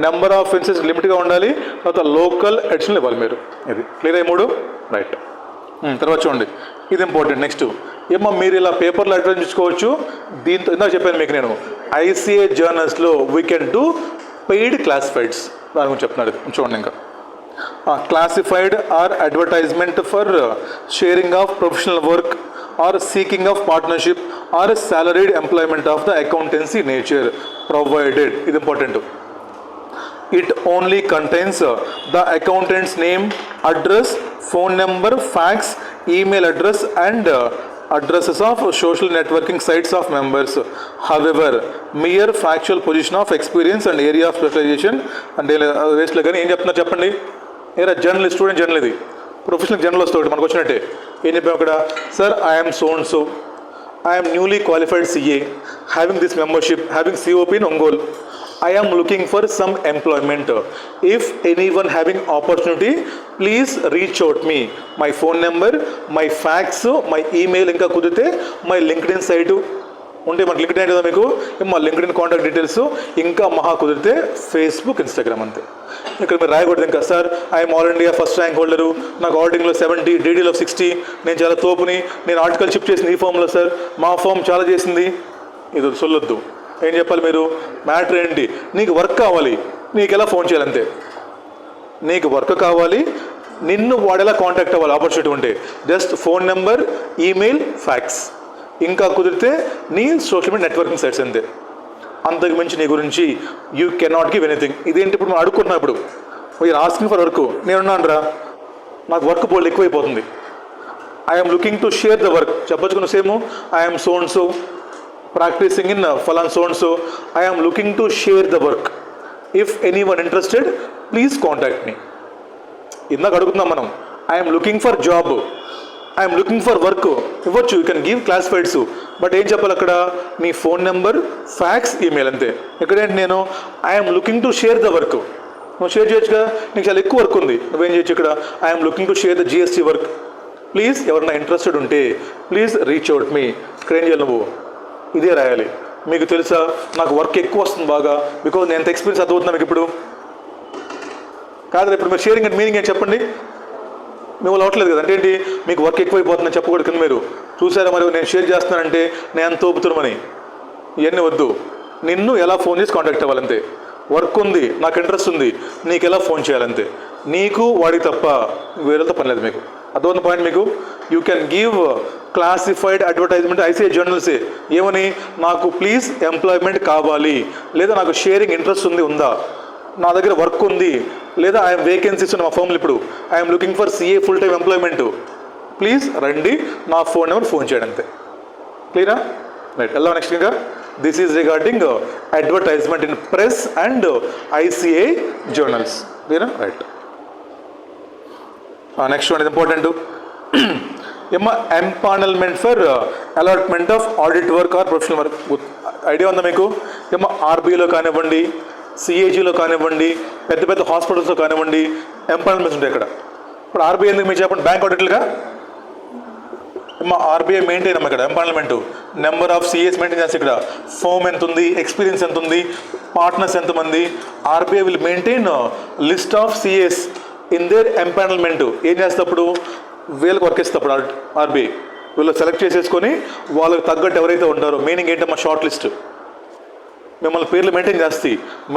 number of ఇన్సెస్ లిమిట్గా ఉండాలి, తర్వాత local additional ఇవ్వాలి మీరు. ఇది క్లియర్ అయ్యి 3 రైట్. తర్వాత చూడండి, ఇది ఇంపార్టెంట్. నెక్స్ట్ ఏమో మీరు ఇలా పేపర్లో అడ్వర్టైజ్ చేసుకోవచ్చు. దీంతో ఇందాక చెప్పాను మీకు నేను, ఐసీఏ జర్నల్స్లో we can do paid classifieds, దాని గురించి చెప్తున్నాడు. చూడండి ఇంకా classified or advertisement for sharing of professional work or seeking of partnership or salaried employment of the accountancy nature provided. ఇది important. It only contains the accountant's name, address, phone number, fax, email address and addresses of social networking sites of members. However, mere factual position of experience and area of specialization and వేస్ట్లో కానీ ఏం చెప్తున్నారు చెప్పండి. ఏరా journal, student journal, ఇది professional journal వస్తుంది మనకు వచ్చినట్టే. ఏం చెప్పాము అక్కడ, sir I'm so and so, I'm newly qualified CA, having this membership, having COP in Ongole. I am looking for some employment. If anyone having opportunity, please reach out me. My phone number, my fax, my email, ఇంకా కుదిరితే my LinkedIn site ఉంటే మన LinkedIn అయితే మీకు మా LinkedIn contact details, ఇంకా మహా కుదిరితే ఫేస్బుక్, ఇన్స్టాగ్రామ్ అంతే. ఇక్కడ మీరు రాయకూడదు ఇంకా, sir I'm all India first rank holder, నాకు ఆడిటింగ్లో 70, డీడీలో 60, నేను చాలా తోపుని, నేను ఆర్టికల్ షిఫ్ట్ చేసింది ఈ ఫామ్లో సార్, మా ఫామ్ చాలా చేసింది, ఇది సొల్లొద్దు. ఏం చెప్పాలి మీరు, మ్యాటర్ ఏంటి, నీకు వర్క్ కావాలి, నీకు ఎలా ఫోన్ చేయాలంతే. నీకు వర్క్ కావాలి, నిన్ను వాడేలా కాంటాక్ట్ అవ్వాలి ఆపర్చునిటీ ఉంటే, just phone number, email, fax, ఇంకా కుదిరితే నీ సోషల్ మీడియా నెట్వర్కింగ్ సైట్స్ అంతే. అంతకు మించి నీ గురించి యూ కెనాట్ గివ్ ఎనీథింగ్. ఇదేంటి ఇప్పుడు మనం అడుగుకుంటున్నాం, ఇప్పుడు వీఆర్ ఆస్కింగ్ ఫర్ వర్క్, నేనున్నాను రా, నాకు వర్క్ బోల్డ్ ఎక్కువైపోతుంది, I'm looking to share the work చెప్పొచ్చుకున్న same, I'm so and so practicing in falan so and so, I am looking to share the work, if anyone interested please contact me. ఇందాక అడుగుతున్నాం మనం, I am looking for job, I am looking for work ఇవ్వచ్చు, you can give classifieds, but ఏం చెప్పాలి అక్కడ, నీ phone number, fax, email అంతే. ఇక్కడేంటి నేను I'm looking to share the work, నువ్వు షేర్ చేయొచ్చు కదా, నీకు చాలా ఎక్కువ వర్క్ ఉంది, నువ్వేం చేయొచ్చు ఇక్కడ, I'm looking to share the GST work, please ఎవరైనా ఇంట్రెస్టెడ్ ఉంటే ప్లీజ్ రీచ్ అవుట్ మీ. ఇక్కడ ఏం చేయాలి, నువ్వు ఇదే రాయాలి. మీకు తెలుసా నాకు వర్క్ ఎక్కువ వస్తుంది బాగా, బికాజ్ నేను ఎంత ఎక్స్పీరియన్స్ అర్థమవుతున్నా మీకు ఇప్పుడు కాదు. ఇప్పుడు మీరు షేరింగ్ అండ్ మీనింగ్ ఏంటి చెప్పండి, మిమ్మల్ని అవ్వట్లేదు కదా, అంటే ఏంటి, మీకు వర్క్ ఎక్కువైపోతుందని చెప్పకూడదు కింద మీరు. చూసారా మరి నేను షేర్ చేస్తున్నానంటే నేను అంత తోపుతున్నామని, ఇవన్నీ వద్దు. నిన్ను ఎలా ఫోన్ చేసి కాంటాక్ట్ అవ్వాలంతే. వర్క్ ఉంది, నాకు ఇంట్రెస్ట్ ఉంది, నీకు ఎలా ఫోన్ చేయాలంతే. నీకు వాడికి తప్ప వేరేతో పని లేదు మీకు. అదొక పాయింట్ మీకు. You can give classified advertisement ICI జర్నల్సే ఏమని, నాకు ప్లీజ్ ఎంప్లాయ్మెంట్ కావాలి, లేదా నాకు షేరింగ్ ఇంట్రెస్ట్ ఉందా, నా దగ్గర వర్క్ ఉంది, లేదా ఐఎమ్ వేకెన్సీస్ ఉన్న మా ఫామ్లో ఇప్పుడు I'm looking for CA full time employment, please రండి, నా ఫోన్ నెంబర్ ఫోన్ చేయడం అంతే. క్లియరా రైట్. వెళ్దాం నెక్స్ట్. ఇంకా this is regarding advertisement in press and ICA journals. క్లియరా రైట్. నెక్స్ట్ వన్ ఇది ఇంపార్టెంట్, ఏమో empanelment for allotment of audit work or professional work. Idea ఉందా మీకు? ఏమో RBIలో కానివ్వండి, CAGలో కానివ్వండి, పెద్ద పెద్ద హాస్పిటల్స్లో కానివ్వండి, ఎంపానల్మెంట్స్ ఉంటాయి ఇక్కడ. ఇప్పుడు RBI ఎందుకు మీరు చెప్పండి, బ్యాంక్ ఆడిట్లుగా ఏమో RBI మెయింటైన్ అమ్మ ఇక్కడ empanelment, number of CAs maintain చేస్తే ఇక్కడ ఫోమ్ ఎంత ఉంది, ఎక్స్పీరియన్స్ ఎంత ఉంది, పార్ట్నర్స్ ఎంతమంది. RBI will maintain list of CAs in there empanelment. ఏం చేసేటప్పుడు వీళ్ళకి వర్క్ ఇస్తేప్పుడు RBI వీళ్ళు సెలెక్ట్ చేసేసుకొని వాళ్ళకి తగ్గట్టు ఎవరైతే ఉంటారో, మీనింగ్ ఏంటమ్మా షార్ట్ లిస్ట్, మిమ్మల్ని పేర్లు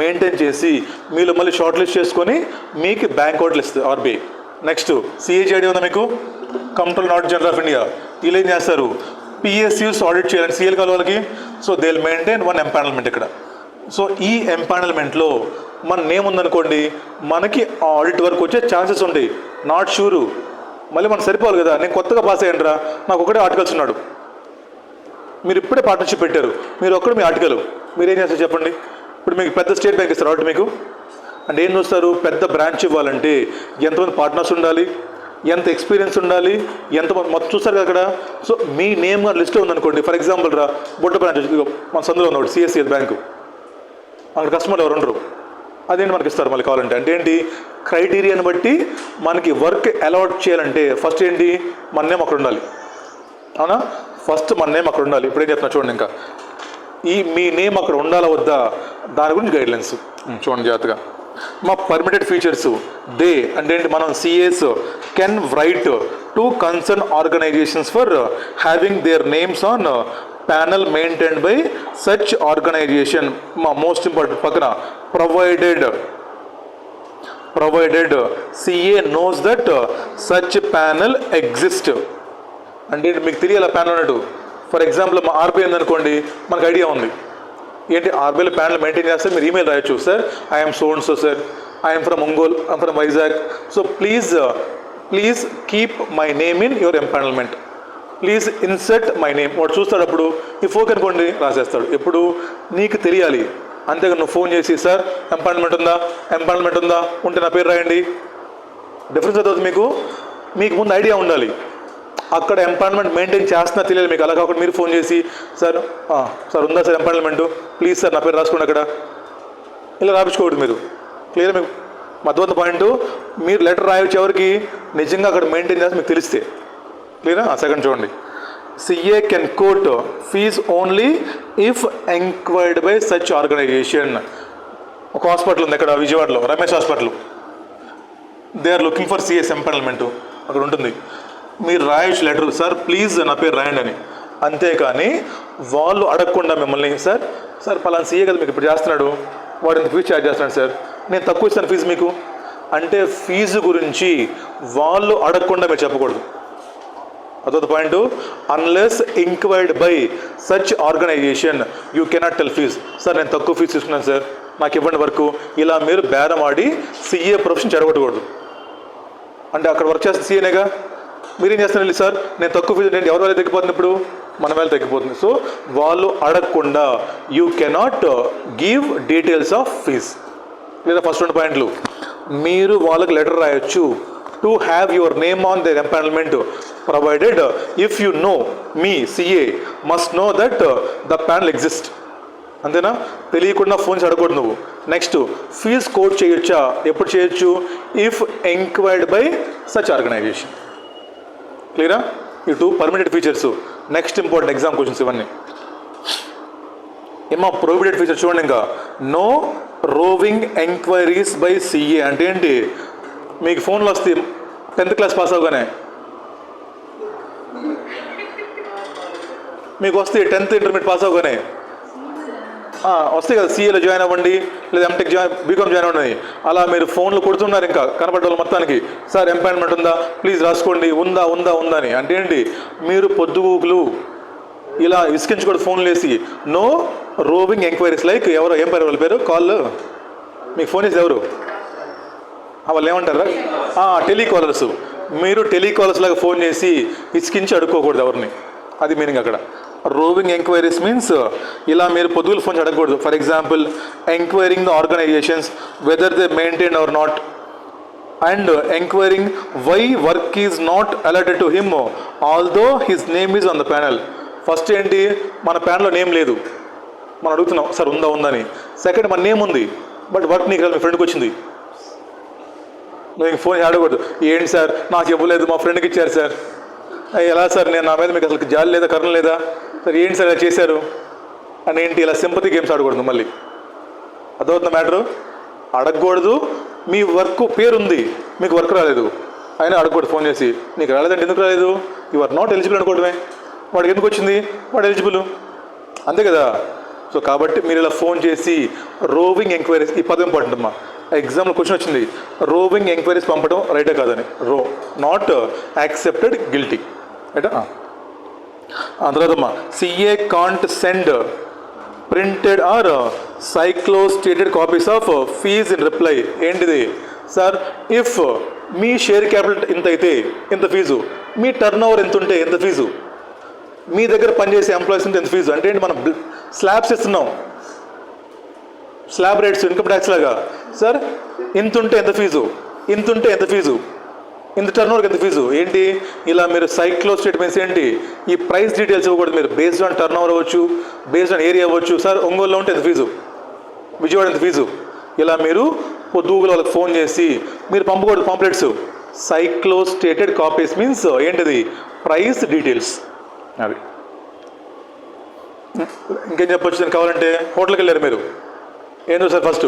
మెయింటైన్ చేసి మీరు మళ్ళీ షార్ట్ లిస్ట్ చేసుకొని మీకు బ్యాంక్ అవుట్లు ఇస్తుంది RBI. నెక్స్ట్ CAG ఐడియా ఉందా మీకు? Control audit general of India. వీళ్ళు ఏం చేస్తారు, PSUs ఆడిట్ చేయాలని CL కావాలి వాళ్ళకి. So they will maintain one empanelment ఇక్కడ. సో ఈ ఎంపానల్మెంట్లో మన నేమ్ ఉందనుకోండి, మనకి ఆడిట్ వర్క్ వచ్చే ఛాన్సెస్ ఉంటాయి. నాట్ షూరు, మళ్ళీ మనం సరిపోవాలి కదా. నేను కొత్తగా పాస్ అయ్యండిరా, నాకు ఒకటే ఆర్టికల్స్ ఉన్నాడు, మీరు ఇప్పుడే పార్ట్నర్షిప్ పెట్టారు, మీరు ఒక్కడు మీ ఆర్టికల్, మీరు ఏం చేస్తారు చెప్పండి. ఇప్పుడు మీకు పెద్ద స్టేట్ బ్యాంక్ ఇస్తారు ఆడిట్ మీకు, అంటే ఏం చూస్తారు, పెద్ద బ్రాంచ్ ఇవ్వాలంటే ఎంతమంది పార్ట్నర్స్ ఉండాలి, ఎంత ఎక్స్పీరియన్స్ ఉండాలి, ఎంతమంది మొత్తం చూస్తారు కదా అక్కడ. సో మీ నేమ్ లిస్ట్ ఉందనుకోండి, ఫర్ ఎగ్జాంపుల్ రా బొట్ట బ్రాంచ్ మన సందులో ఉన్నాడు CSCL బ్యాంకు, అక్కడ కస్టమర్లు ఎవరు ఉండరు, అదేంటి మనకి ఇస్తారు మళ్ళీ కావాలంటే. అంటే ఏంటి, క్రైటీరియాని బట్టి మనకి వర్క్ అలాట్ చేయాలంటే ఫస్ట్ ఏంటి, మన నేమ్ అక్కడ ఉండాలి, అవునా, ఫస్ట్ మన నేమ్ అక్కడ ఉండాలి. ఇప్పుడు ఏం చెప్తున్నా చూడండి, ఇంకా మీ నేమ్ అక్కడ ఉండాలా వద్దా దాని గురించి గైడ్లైన్స్ చూడండి జాగ్రత్తగా. మా పర్మిటెడ్ ఫీచర్స్ దే అంటే ఏంటి, మనం CAs can write to concern organisations for having their names on panel maintained by such organisation. మా మోస్ట్ ఇంపార్టెంట్ పక్కన provided CA knows that such panel exist. అంటే మీకు తెలియాలి ఆ ప్యానల్ అన్నట్టు. ఫర్ ఎగ్జాంపుల్ మా ఆర్బీఐ ఉందనుకోండి, మనకు ఐడియా ఉంది ఏంటి ఆర్బీఐలో ప్యానల్ మెయింటైన్ చేస్తే మీరు ఈమెయిల్ రాయొచ్చు, సార్ ఐఎమ్ సో అండ్ సో sir, I'm from Ongole, I'm from Vizag, so please keep my name in your empanelment, please insert my name. వాడు చూస్తాడు, అప్పుడు ఈ ఫోక్ అనుకోండి రాసేస్తాడు. ఎప్పుడు నీకు తెలియాలి, అంతేగా నువ్వు ఫోన్ చేసి సార్ ఎంపానల్మెంట్ ఉందా ఉంటే నా పేరు రాయండి. డిఫరెన్స్ అవుతుంది మీకు ముందు ఐడియా ఉండాలి. అక్కడ ఎంపానల్మెంట్ మెయింటైన్ చేస్తున్నా తెలియాలి మీకు. అలా కాకుండా మీరు ఫోన్ చేసి సార్ ఉందా సార్ ఎంపానల్మెంట్, ప్లీజ్ సార్ నా పేరు రాసుకోండి అక్కడ, ఇలా రాపించుకోవద్దు మీరు. క్లియర్? మీకు మధ్యవర్తి పాయింట్, మీరు లెటర్ రాయొచ్చు ఎవరికి, నిజంగా అక్కడ మెయింటైన్ చేస్తే మీకు తెలిస్తే. క్లియరా? సెకండ్ చూడండి. CA can quote fees only if enquired by such organization. ఒక హాస్పిటల్ ఉంది అక్కడ విజయవాడలో, Ramesh hospital. They are looking for CS empanelment, అక్కడ ఉంటుంది. మీరు రాయొచ్చు లెటర్, సార్ ప్లీజ్ నా పేరు రాయండి అని. అంతేకాని వాళ్ళు అడగకుండా మిమ్మల్ని సార్ పలానా సీఏ కదా మీకు ఇప్పుడు చేస్తున్నాడు, వాడు ఇంత ఫీజు ఛార్జ్ చేస్తున్నాడు సార్, నేను తక్కువ ఇస్తాను ఫీజు మీకు అంటే, ఫీజు గురించి వాళ్ళు అడగకుండా మీరు చెప్పకూడదు. అదొక point. Unless inquired by such organisation you cannot tell fees. Sir నేను తక్కువ ఫీజు తీసుకున్నాను సార్, నాకు ఇవ్వండి వరకు, ఇలా మీరు బేరం ఆడి సిఏ ప్రొఫెషన్ చెడగొట్టకూడదు. అంటే అక్కడ వర్క్ చేస్తే సీఏనేగా, మీరేం చేస్తున్నారు సార్ నేను తక్కువ ఫీజు, నేను ఎవరి వేళ తగ్గిపోతుంది, ఇప్పుడు మన వేళ తగ్గిపోతుంది. సో వాళ్ళు అడగకుండా you cannot give details of fees. లేదా ఫస్ట్ 2 పాయింట్లు, మీరు వాళ్ళకి లెటర్ రాయొచ్చు to have your name on their empanelment, provided if you know me CA must know that the panel exists. అంతేనా? తెలియకుండా ఫోన్స్ అడగకూడదు నువ్వు. నెక్స్ట్, ఫీజ్ కోడ్ చేయొచ్చా, ఎప్పుడు చేయొచ్చు, if enquired by such organisation. క్లియరా? ఈ 2 permitted features. Next important exam questions ఇవన్నీ. ఏమో ప్రొహిబిటెడ్ ఫీచర్ చూడండి. ఇంకా no roving enquiries by CA అంటే ఏంటి, మీకు ఫోన్లో వస్తే 10th క్లాస్ పాస్ అవగానే మీకు వస్తే 10th ఇంటర్మీడియట్ పాస్ అవగానే వస్తాయి కదా, సిఏలో జాయిన్ అవ్వండి లేదా ఎంటెక్ బీకామ్ జాయిన్ అవ్వండి. అలా మీరు ఫోన్లు కొడుతున్నారు, ఇంకా కనపడ్డ వాళ్ళు మొత్తానికి సార్ ఎంపానల్మెంట్ ఉందా ప్లీజ్ రాసుకోండి, ఉందా అని. అంటే ఏంటి, మీరు పొద్దుగూకులు ఇలా ఇసుకించకూడదు ఫోన్లు వేసి. No roving enquiries. లైక్ ఎవరో ఏం పేరు వాళ్ళ పేరు, కాల్ మీకు ఫోన్ చేసి ఎవరు వాళ్ళు ఏమంటారా, టెలికాలర్స్. మీరు టెలికాలర్స్ లాగా ఫోన్ చేసి ఇసుకించి అడుక్కోకూడదు ఎవరిని, అది మీనింగ్ అక్కడ. రోవింగ్ ఎంక్వైరీస్ మీన్స్ ఇలా మీరు పొద్దుగులు ఫోన్ అడగకూడదు. For example, enquiring the organisations whether they maintain or not, and enquiring why work is not allotted to him although his name is on the panel. First ఏంటి, మన ప్యానల్లో name లేదు, మనం అడుగుతున్నాం sir ఉందని. సెకండ్, మన name ఉంది but work నీకు మీ ఫ్రెండ్కి వచ్చింది, నువ్వు ఫోన్ అడగకూడదు. ఏంటి సార్ నాకు ఇవ్వలేదు మా ఫ్రెండ్కి ఇచ్చారు సార్, ఎలా సార్ నేను నా మీద మీకు అసలు జాలి లేదా కరుణ లేదా సార్, ఏంటి సార్ ఇలా చేశారు అని ఏంటి, ఇలా సింపతి గేమ్స్ ఆడకూడదు. మళ్ళీ అదవుతున్న మ్యాటరు, అడగకూడదు. మీ వర్క్ పేరుంది, మీకు వర్క్ రాలేదు అయినా అడగకూడదు ఫోన్ చేసి, నీకు రాలేదంటే ఎందుకు రాలేదు, యు ఆర్ నాట్ ఎలిజిబుల్ అనుకోవడమే. వాడికి ఎందుకు వచ్చింది, వాడు ఎలిజిబుల్, అంతే కదా. సో కాబట్టి మీరు ఇలా ఫోన్ చేసి రోవింగ్ ఎంక్వైరీస్, ఈ పదం ఇంపార్టెంట్ అమ్మా. ఎగ్జామ్లో క్వశ్చన్ వచ్చింది, రోవింగ్ ఎంక్వైరీస్ పంపడం రైటే కాదని. Not accepted, guilty. రైటా? తర్వాతమ్మా, CA can't send printed or cyclostyled copies of fees in reply. ఏంటిది సార్, ఇఫ్ మీ షేర్ క్యాపిటల్ ఇంత అయితే ఇంత ఫీజు, మీ టర్న్ ఓవర్ ఎంత ఉంటే ఎంత ఫీజు, మీ దగ్గర పనిచేసే ఎంప్లాయీస్ ఉంటే ఎంత ఫీజు. అంటే ఏంటి, మనం స్లాబ్స్ ఇస్తున్నాం, స్లాబ్ రేట్స్ ఇన్కమ్ ట్యాక్స్ లాగా. సార్ ఇంత ఉంటే ఎంత ఫీజు, ఇంత ఉంటే ఎంత ఫీజు, ఇంత టర్న్ ఓవర్కి ఎంత ఫీజు. ఏంటి, ఇలా మీరు సైక్లో స్టేట్మెంట్స్ ఏంటి, ఈ ప్రైస్ డీటెయిల్స్ ఇవ్వకూడదు. మీరు బేస్డ్ ఆన్ టర్న్ ఓవర్ అవ్వచ్చు, బేస్డ్ ఆన్ ఏరియా అవ్వచ్చు. సార్ ఒంగోలులో ఉంటే ఎంత ఫీజు, విజయవాడ ఎంత ఫీజు, ఇలా మీరు పొద్దుగులు వాళ్ళకి ఫోన్ చేసి మీరు పంపకూడదు పాంప్లెట్స్. సైక్లో స్టేటెడ్ కాపీస్ మీన్స్ ఏంటిది, ప్రైస్ డీటెయిల్స్. అది ఇంకేం చెప్పొచ్చు నేను కావాలంటే హోటల్కి వెళ్ళారు మీరు, ఏం చూస్తారు ఫస్ట్?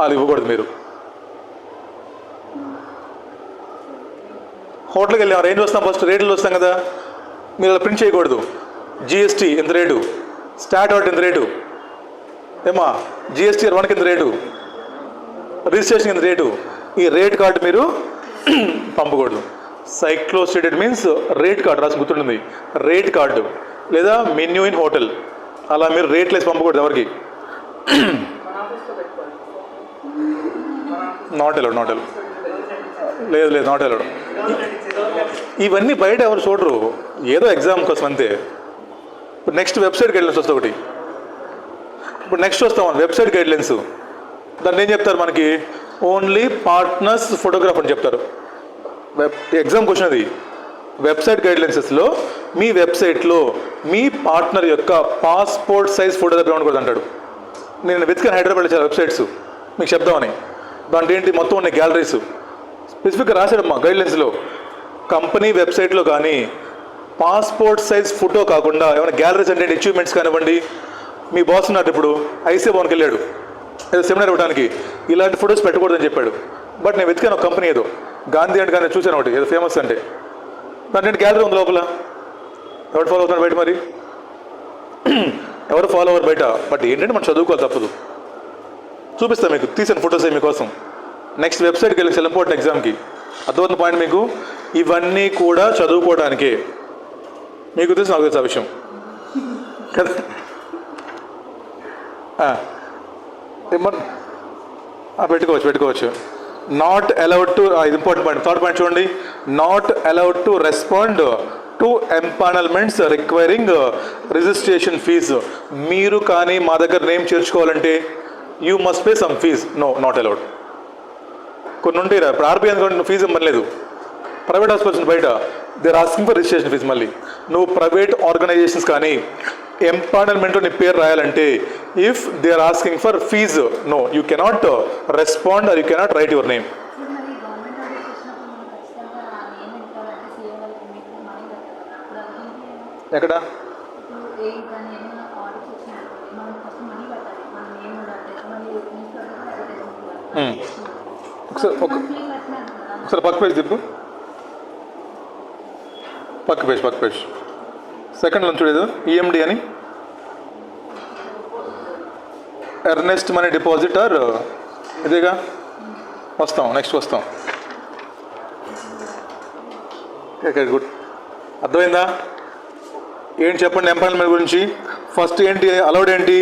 అది ఇవ్వకూడదు. మీరు హోటల్కి వెళ్ళాము, ఏం చూస్తాం? ఫస్ట్ రేట్లు చూస్తాం కదా. మీరు అలా ప్రింట్ చేయకూడదు. జిఎస్టీ ఎంత రేటు, స్టార్ట్ అవుట్ ఎంత రేటు, ఏమా జిఎస్టీ 1 కింద రేటు, రిజిస్ట్రేషన్ కింద రేటు, ఈ రేట్ కార్డు మీరు పంపకూడదు. సైక్లోస్టేటెడ్ మీన్స్ రేట్ కార్డు రాసి గుర్తుంటుంది, రేట్ కార్డు లేదా మెన్యూ ఇన్ హోటల్, అలా మీరు రేట్లు వేసి పంపకూడదు ఎవరికి. నాట్ అలౌడ్, నాట్ అలౌడ్, లేదు నాట్ అలౌడ్. ఇవన్నీ బయట ఎవరు చూడరు, ఏదో ఎగ్జామ్ కోసం అంతే. ఇప్పుడు నెక్స్ట్ వెబ్సైట్ గైడ్లైన్స్ వస్తుంది ఒకటి. ఇప్పుడు నెక్స్ట్ వస్తాం వెబ్సైట్ గైడ్లైన్స్. దాన్ని ఏం చెప్తారు మనకి? ఓన్లీ పార్ట్నర్స్ ఫోటోగ్రాఫ్ అని చెప్తారు. ఎగ్జామ్ క్వశ్చన్ అది. వెబ్సైట్ గైడ్లైన్సెస్లో మీ వెబ్సైట్లో మీ పార్ట్నర్ యొక్క పాస్పోర్ట్ సైజ్ ఫోటోగ్రాఫ్ ఇవ్వకూడదు అంటాడు. నేను వెతికాను హైదరాబాద్లో చాలా వెబ్సైట్స్ మీకు చెప్దామని. దాంట్లో ఏంటి మొత్తం ఉన్నాయి గ్యాలరీస్. స్పెసిఫిక్గా రాశాడమ్మా గైడ్లైన్స్లో, కంపెనీ వెబ్సైట్లో కానీ పాస్పోర్ట్ సైజ్ ఫోటో కాకుండా ఏమైనా గ్యాలరీస్ అంటే అచీవ్మెంట్స్ కానివ్వండి. మీ బాస్ ఉన్నట్టు ఇప్పుడు ఐసీఐ భవన్కి వెళ్ళాడు ఏదో సెమినార్ ఇవ్వడానికి, ఇలాంటి ఫొటోస్ పెట్టకూడదని చెప్పాడు. బట్ నేను వెతికాను ఒక కంపెనీ ఏదో గాంధీ అంటే కానీ చూశాను ఒకటి ఏదో ఫేమస్ అంటే, దాంట్లో గ్యాలరీ ఉంది లోపల. ఎవరు ఫాలో అవుతున్నాడు బయట? మరి ఎవరు ఫాలో అవ్వరు బయట. బట్ ఏంటంటే మనం చదువుకోవాలి, తప్పదు. చూపిస్తాను మీకు, తీసాను ఫొటోస్ మీకోసం. నెక్స్ట్ వెబ్సైట్కి వెళ్ళి చాలా ఇంపార్టెంట్ ఎగ్జామ్కి. అర్థమవుతున్న పాయింట్ మీకు? ఇవన్నీ కూడా చదువుకోవడానికే. మీకు తెలుసు, నాకు తెలుసు ఆ విషయం కదా. పెట్టుకోవచ్చు. నాట్ అలౌడ్ టు, ఇది ఇంపార్టెంట్ పాయింట్, థర్డ్ పాయింట్ చూడండి. Not allowed to respond to empanelments requiring registration fee. మీరు కానీ మా దగ్గర నేమ్ చేర్చుకోవాలంటే you must pay some fees. No, not allowed. కొన్ని ఉంటాయి. ఇప్పుడు ఆర్బీఐ అనుకోండి ఫీజు ఇవ్వలేదు. ప్రైవేట్ హాస్పిటల్స్ బయట they are asking for registration fee. మళ్ళీ నువ్వు ప్రైవేట్ ఆర్గనైజేషన్స్ కానీ ఎంపానల్మెంట్లో నీ పేరు రాయాలంటే if they are asking for fee, no, you cannot respond or you cannot write your name. ఎక్కడ? ఒకసారి పక్క పేజ్ తిప్పు. పక్క పేజ్ సెకండ్ లో చూడేది ఈఎండి అని, ఎర్నెస్ట్ మనీ డిపాజిటర్, ఇదేగా. నెక్స్ట్ వస్తాం. గుడ్, అర్థమైందా? ఏంటి చెప్పండి ఎంపానల్మెంట్ గురించి. ఫస్ట్ ఏంటి అలౌడ్ ఏంటి?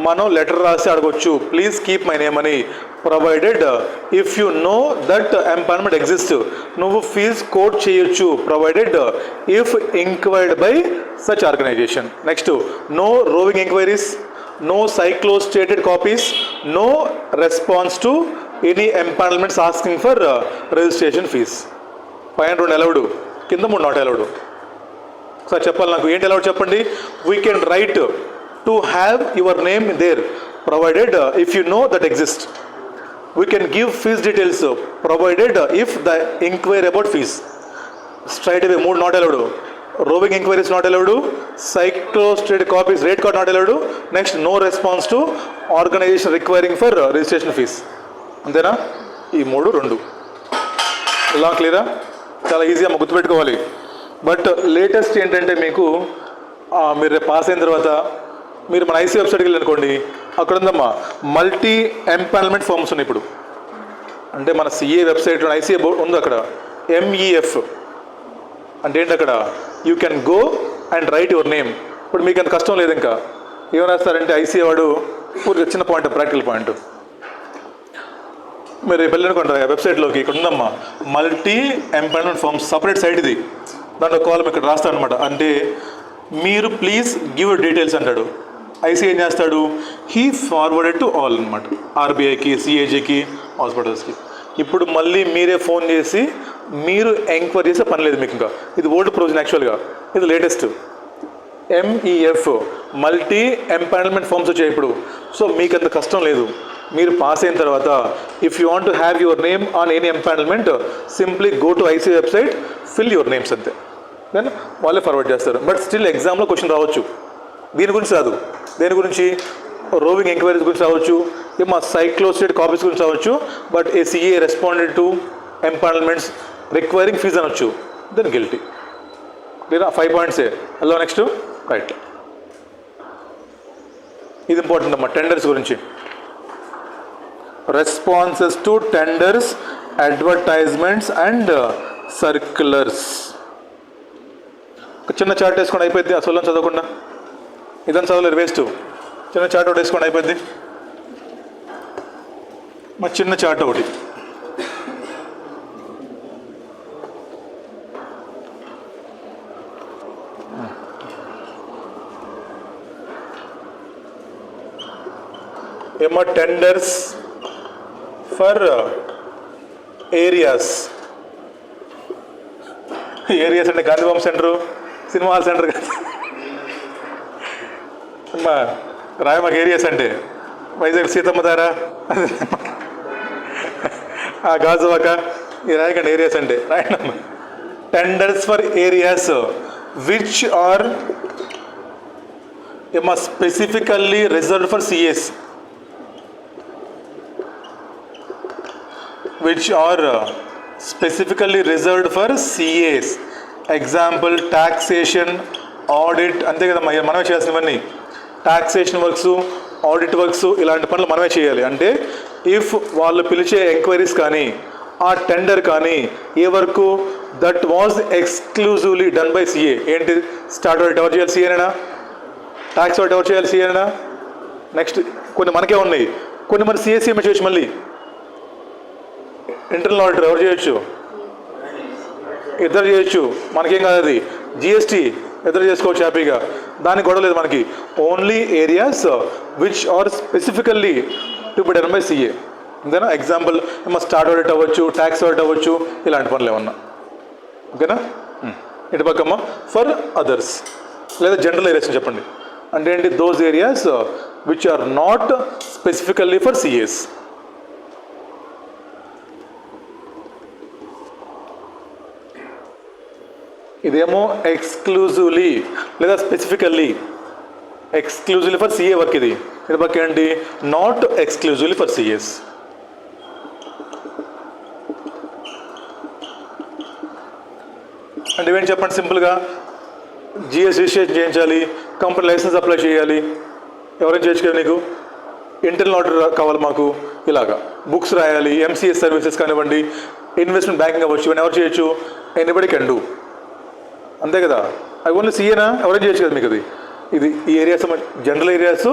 మనం లెటర్ రాసి అడగొచ్చు, ప్లీజ్ కీప్ మై నేమ్ అని, provided if you know that empanelment exist. నువ్వు ఫీజ్ కోట్ చేయొచ్చు, provided if enquired by such organisation. Next, no roving enquiries, no cyclostyled copies, no response to any empanelments asking for registration fees. పైన 2 allowed, కింద 3 not allowed. Sir చెప్పాలి నాకు, ఏంటి allowed చెప్పండి. We can write to have your name there, provided if you know that exist. We can give fees details provided if the inquiry about fees. Straight away 3 not allowed. Roving inquiries not allowed. Cyclostated copies rate card not allowed. Next, no response to organization requiring for registration fees. అంతేనా? ఈ 3 2 ఇలా క్లియరా? చాలా ఈజీగా గుర్తుపెట్టుకోవాలి. But latest ఏంటంటే మీకు మీరు పాస్ అయిన తర్వాత మీరు మన ఐసీ వెబ్సైట్కి వెళ్ళి అనుకోండి, అక్కడ ఉందమ్మా మల్టీ ఎంపానల్మెంట్ ఫార్మ్స్ ఉన్నాయి. ఇప్పుడు అంటే మన సిఏ వెబ్సైట్లో ఐసీఏ ఉంది, అక్కడ ఎంఈఎఫ్ అంటే ఏంటి? అక్కడ you can go and right your name. ఇప్పుడు మీకు అంత కష్టం లేదు. ఇంకా ఏం రాస్తారంటే ఐసీఏ వాడు పూర్తి చిన్న పాయింట్, ప్రాక్టికల్ పాయింట్. మీరు రేపు వెళ్ళనుకోండి వెబ్సైట్లోకి, ఇక్కడ ఉందమ్మా multi empanelment forms, separate site ఇది. దాంట్లో కాలం ఇక్కడ రాస్తాడు అనమాట. అంటే మీరు ప్లీజ్ గివ్ డీటెయిల్స్ అంటాడు. ఐసీ ఏం చేస్తాడు? హీ ఫార్వర్డెడ్ టు ఆల్ అనమాట, ఆర్బీఐకి, సిఏజీకి, హాస్పిటల్స్కి. ఇప్పుడు మళ్ళీ మీరే ఫోన్ చేసి మీరు ఎంక్వైరీ చేసే పని లేదు మీకు. ఇంకా ఇది ఓల్డ్ ప్రొవిజన్ యాక్చువల్గా, ఇది latest. MEF multi empanelment forms వచ్చాయి ఇప్పుడు. సో మీకు అంత కష్టం లేదు. మీరు పాస్ అయిన తర్వాత if you want to have your name on any empanelment, simply go to IC website, fill your names అంతే. దెన్ వాళ్ళే ఫార్వర్డ్ చేస్తారు. బట్ స్టిల్ ఎగ్జామ్లో క్వశ్చన్ రావచ్చు. దీని గురించి రాదు. దేని గురించి? రోవింగ్ ఎంక్వైరీస్ గురించి రావచ్చు, మా సైక్లోస్టేట్ కాపీస్ గురించి రావచ్చు. But a CA responded to empanelments requiring fees అనొచ్చు, దెన్ గిల్టీ. లేదా 5 పాయింట్సే. Hello next right. ఇది ఇంపార్టెంట్ అమ్మా టెండర్స్ గురించి. Responses to tenders, advertisements and circulars. ఒక చిన్న చార్ట్ వేసుకొని అయిపోయింది. అసలు చదవకుండా ఇదని చదవలేరు, వేస్ట్. చిన్న చార్ట్ ఒకటి వేసుకొని అయిపోయింది. మా చిన్న చార్ట్ ఒకటి. ఏమో టెండర్స్ ఫర్ ఏరియాస్. ఏరియాస్ అంటే Gandhi Babu centre, cinema hall centre కదా. అమ్మా రాయ మాకు ఏరియాస్ అంటే వైజాగ్ సీతమ్మ ధార, ఆ గాజువాక, ఈ రాయకండి ఏరియాస్ అంటే. రాయనమ్మా tenders for areas which are ఏమో specifically reserved for CS. which are specifically reserved for CAs. Example taxation, audit, అంతే కదా మనమే చేయాల్సినవన్నీ. టాక్సేషన్ వర్క్స్, ఆడిట్ వర్క్స్, ఇలాంటి పనులు మనమే చేయాలి. అంటే ఇఫ్ వాళ్ళు పిలిచే ఎంక్వైరీస్ కానీ ఆ టెండర్ కానీ a work that was exclusively done by CA. ఏంటి? స్టార్ట్ ఆడిట్ ఎవరు చేయాలి? సిఏనా. ట్యాక్స్ ఆడిట్ ఎవరు చేయాలి? సిఏనా. నెక్స్ట్ కొన్ని మనకే ఉన్నాయి, కొన్ని మరి సిఎస్సీఎంఏ చేయొచ్చు. మళ్ళీ ఇంటర్నల్ ఆడిటర్ ఎవరు చేయొచ్చు? ఇద్దరు చేయొచ్చు, మనకేం కాదు. అది జిఎస్టీ ఇద్దరు చేసుకోవచ్చు హ్యాపీగా, దానికి గొడవ లేదు మనకి. Only areas which are specifically to be done by CA. అంతేనా? ఎగ్జాంపుల్ ఏమో స్టార్ట్ ఆడిట్ అవ్వచ్చు, ట్యాక్స్ ఆడిట్ అవ్వచ్చు, ఇలాంటి పనులు ఏమన్నా. ఓకేనా? ఇటు పక్కమ్మ ఫర్ అదర్స్ లేదా జనరల్ ఏరియాస్ చెప్పండి. అంటే ఏంటి? Those areas which are not specifically for CAs. ఇదేమో ఎక్స్క్లూజివ్లీ లేదా specifically. Exclusively for CA work ఇది. ఇది పక్క ఏంటి? Not exclusively for CS. అంటే ఇవేంటి చెప్పండి సింపుల్గా. జిఎస్ రిజిస్ట్రేషన్ చేయించాలి, కంపెనీ లైసెన్స్ అప్లై చేయాలి. ఎవరైనా చేయొచ్చు కదా నీకు. ఇంటర్నల్ ఆడిటర్ కావాలి మాకు, ఇలాగా బుక్స్ రాయాలి, ఎంసీఎస్ సర్వీసెస్ కానివ్వండి, ఇన్వెస్ట్మెంట్ బ్యాంకింగ్ అవ్వచ్చు, ఇవన్నీ ఎవరు చేయొచ్చు? Anybody can do. అంతే కదా. అవి ఓన్లీ సీఏనా? ఎవరైనా చేయొచ్చు కదా మీకు. అది ఇది ఈ areas general areas,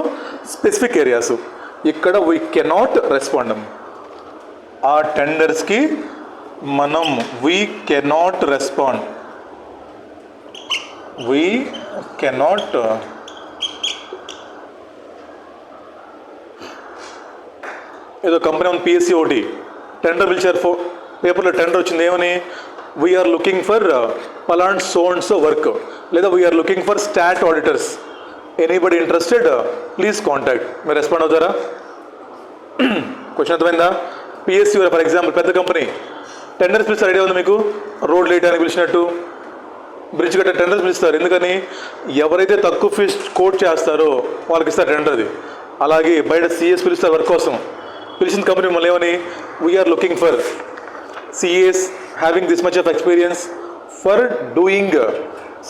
specific areas. ఇక్కడ వీ కెనాట్ రెస్పాండ్. ఆ టెండర్స్కి మనం we cannot respond. We cannot ఏదో కంపెనీ ఉంది పిఎస్సి ఒకటి టెండర్ పిలిచారు, పేపర్లో టెండర్ వచ్చింది. ఏమని? వీఆర్ లుకింగ్ ఫర్ పలాండ్ సో అండ్ సో వర్క్, లేదా we are looking for stat auditors, anybody interested please contact. మీరు రెస్పాండ్ అవుతారా? క్వశ్చన్ అర్థమైందా? పిఎస్సి ఫర్ ఎగ్జాంపుల్ పెద్ద కంపెనీ టెండర్స్ పిలుస్తారు. ఐడియా ఉంది మీకు? రోడ్ వేయడానికి పిలిచినట్టు, బ్రిడ్జ్ కట్టే టెండర్స్ పిలుస్తారు. ఎందుకని? ఎవరైతే తక్కువ ఫీజ్ కోట్ చేస్తారో వాళ్ళకి ఇస్తారు టెండర్. అది అలాగే బయట సిఎస్ పిలుస్తారు వర్క్ కోసం. పిలిచిన కంపెనీ మళ్ళీ ఏమని? We are looking for CS having this much of experience for doing